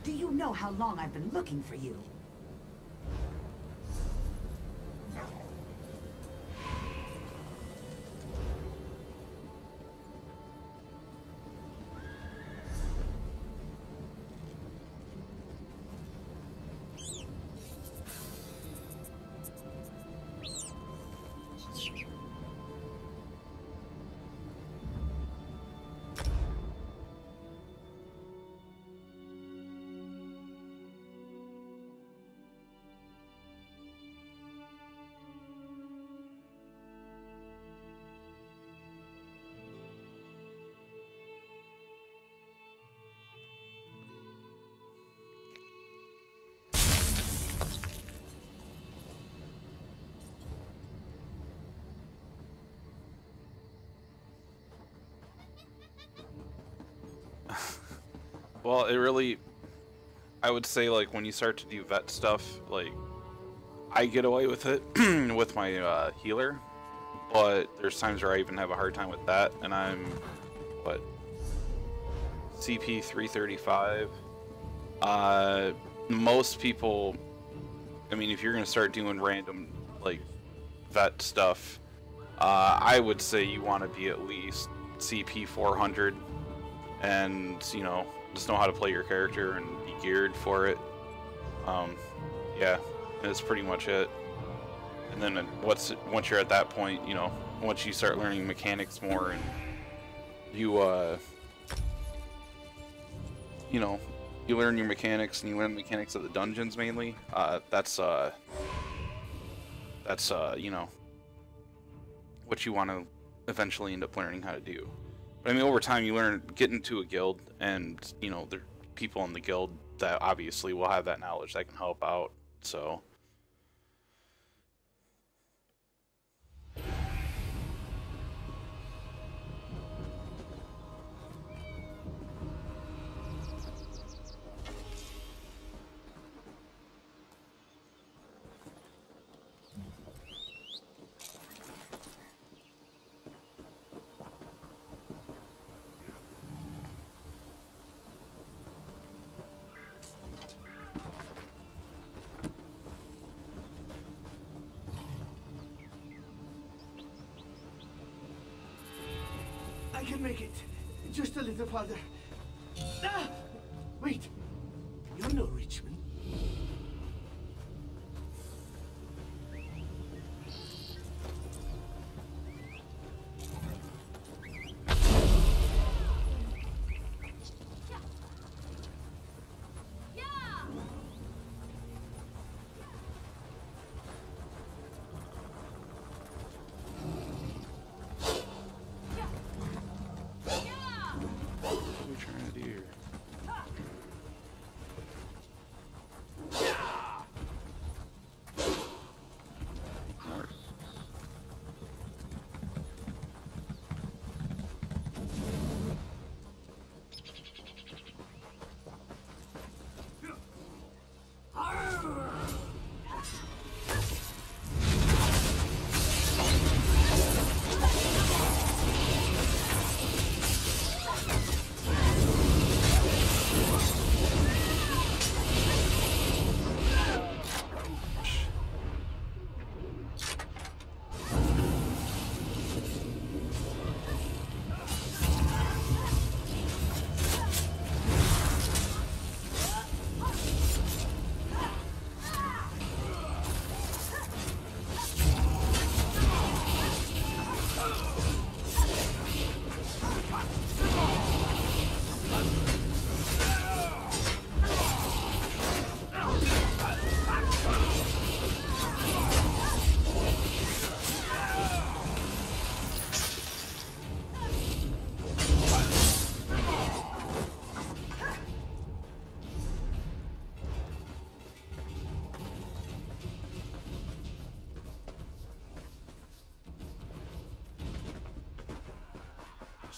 Do you know how long I've been looking for you? Well, it really, I would say, like, when you start to do vet stuff, like, I get away with it with my healer, but there's times where I even have a hard time with that, and I'm, what, CP 335. Most people, I mean, if you're going to start doing random, like, vet stuff, I would say you want to be at least CP 400, and, you know, just know how to play your character and be geared for it. Yeah, that's pretty much it. And then once you're at that point, you know, once you start learning mechanics more and you you know, you learn your mechanics and you learn the mechanics of the dungeons mainly, that's you know, what you want to eventually end up learning how to do. But I mean, over time, you get into a guild, and, you know, there are people in the guild that obviously will have that knowledge that can help out, so. I can make it. Just a little farther. Ah! Wait. You're no Richmond.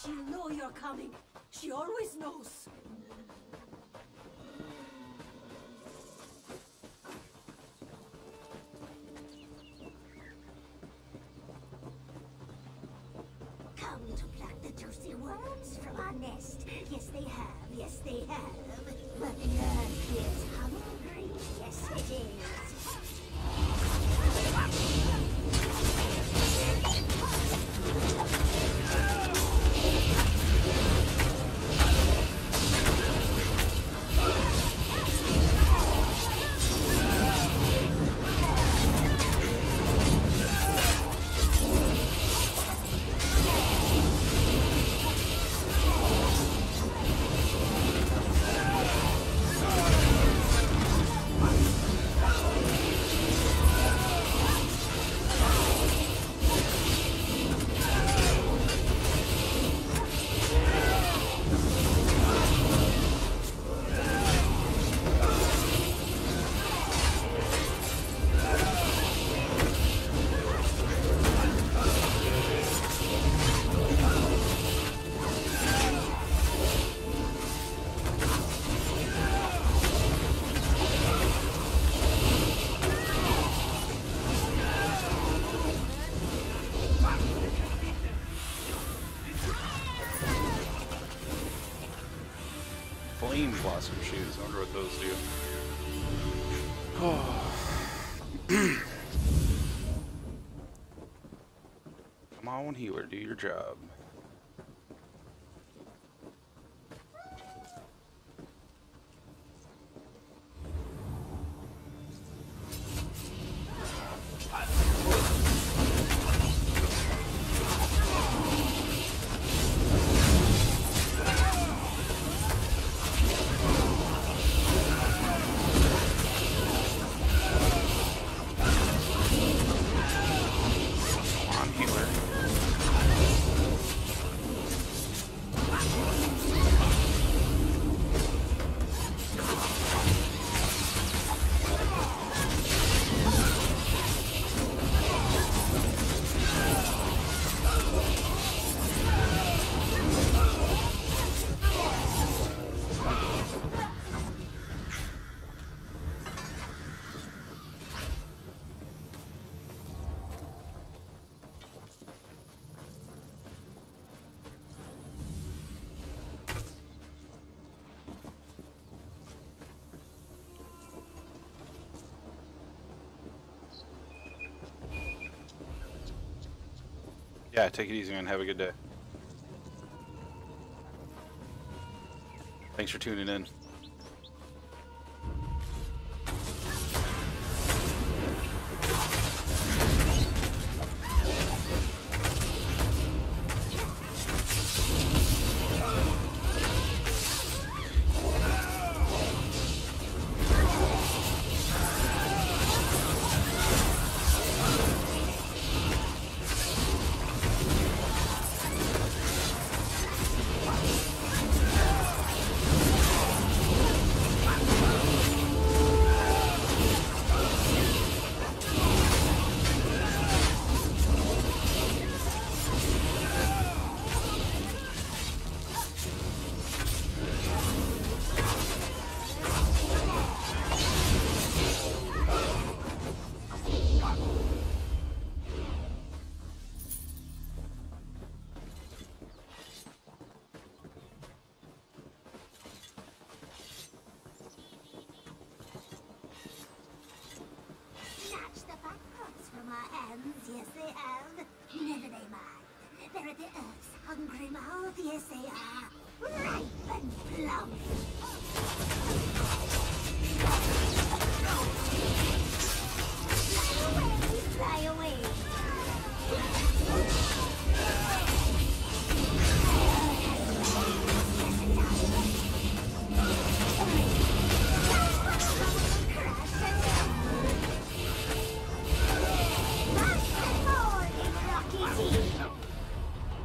She'll know you're coming. She always knows. come to pluck the juicy worms from our nest. Yes, they have. Yes, they have. But the earth is hungry. Yes, it is. Flame blossom shoes. I wonder what those do. Come on, healer, do your job. Yeah, take it easy, man. Have a good day. Thanks for tuning in. Yes, they have. Never they mind. They're at the Earth's hungry mouth. Yes, they are. Ripe and plump. Fly away, fly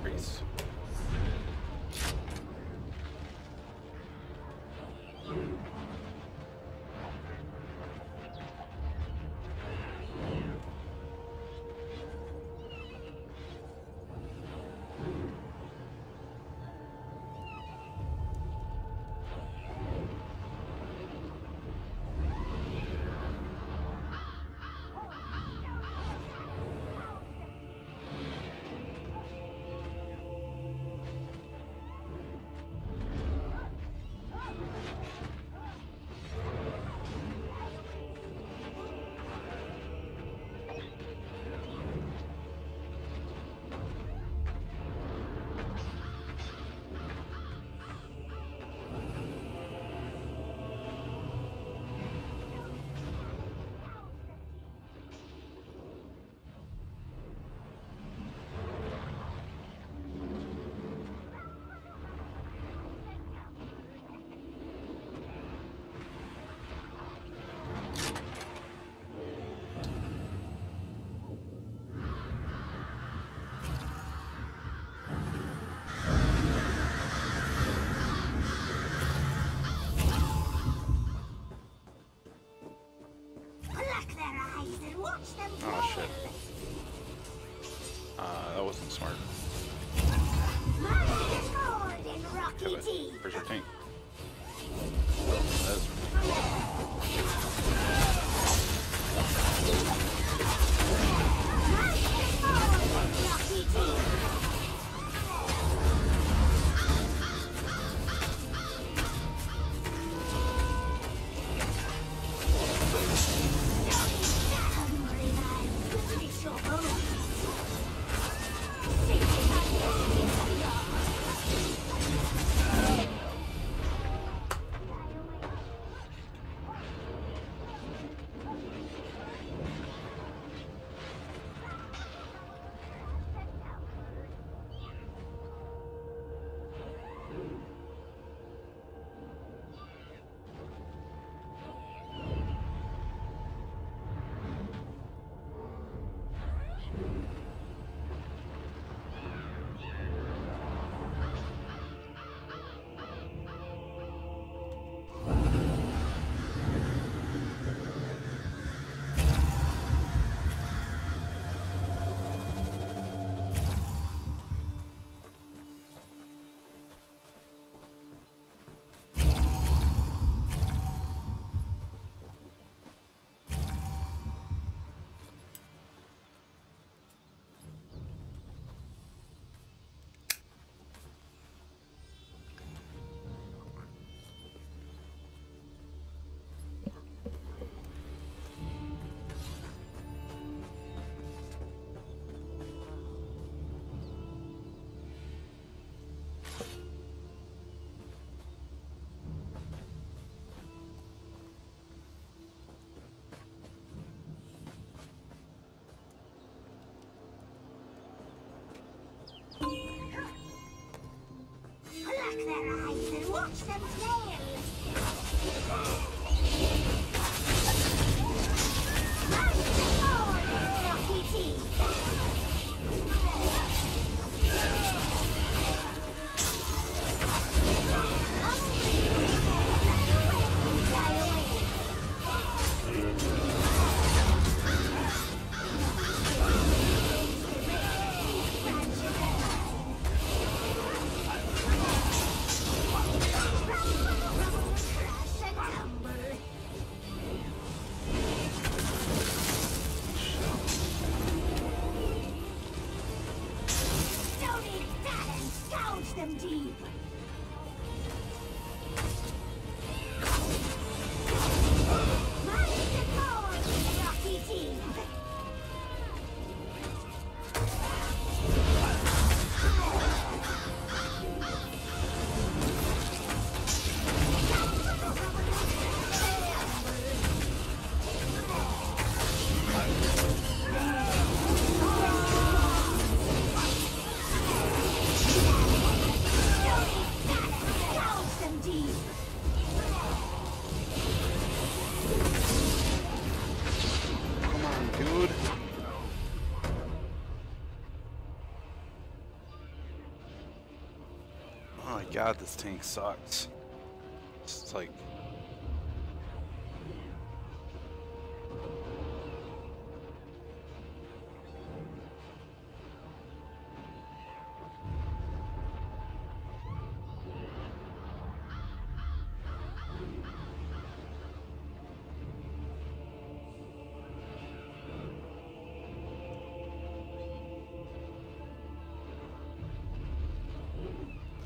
Grease. shit. That wasn't smart. Where's your tank? That's Pluck their eyes and watch them tails. God, this tank sucks. It's like...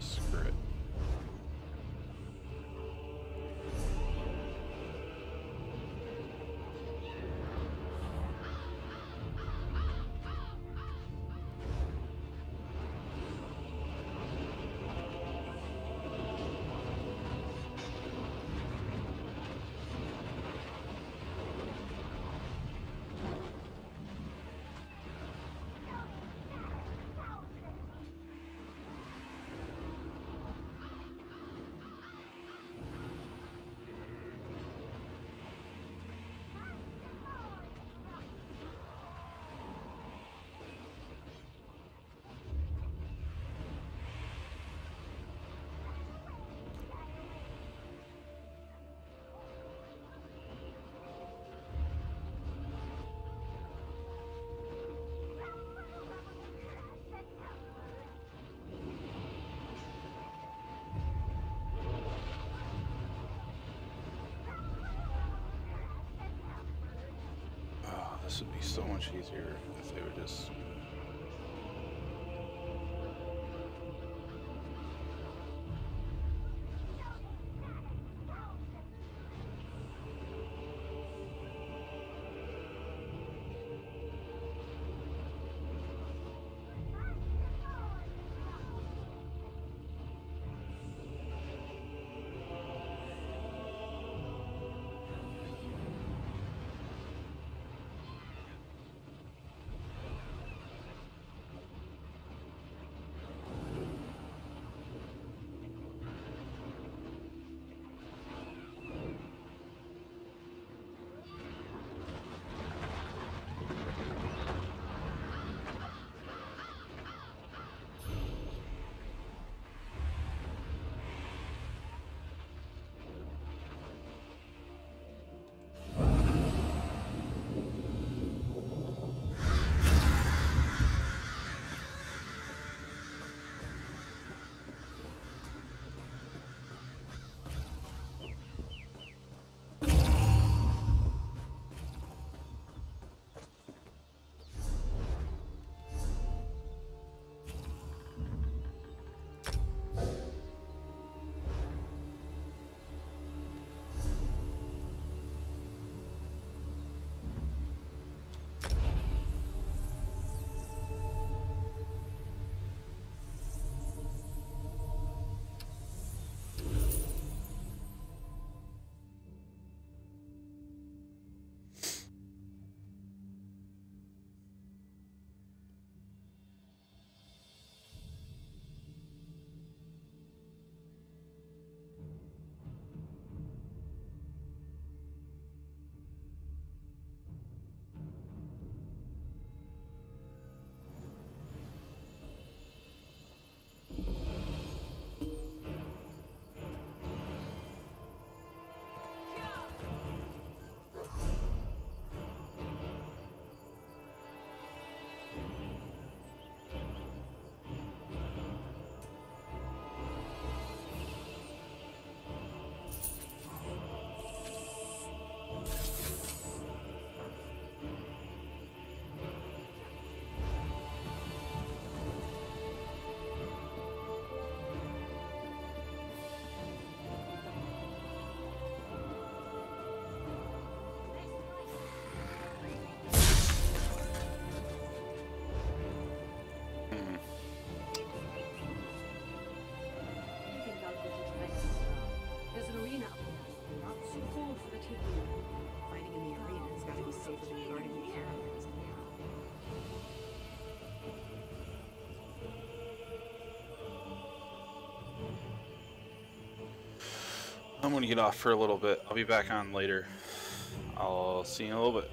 Screw it. This would be so much easier if they would just... I'm gonna get off for a little bit. I'll be back on later. I'll see you in a little bit.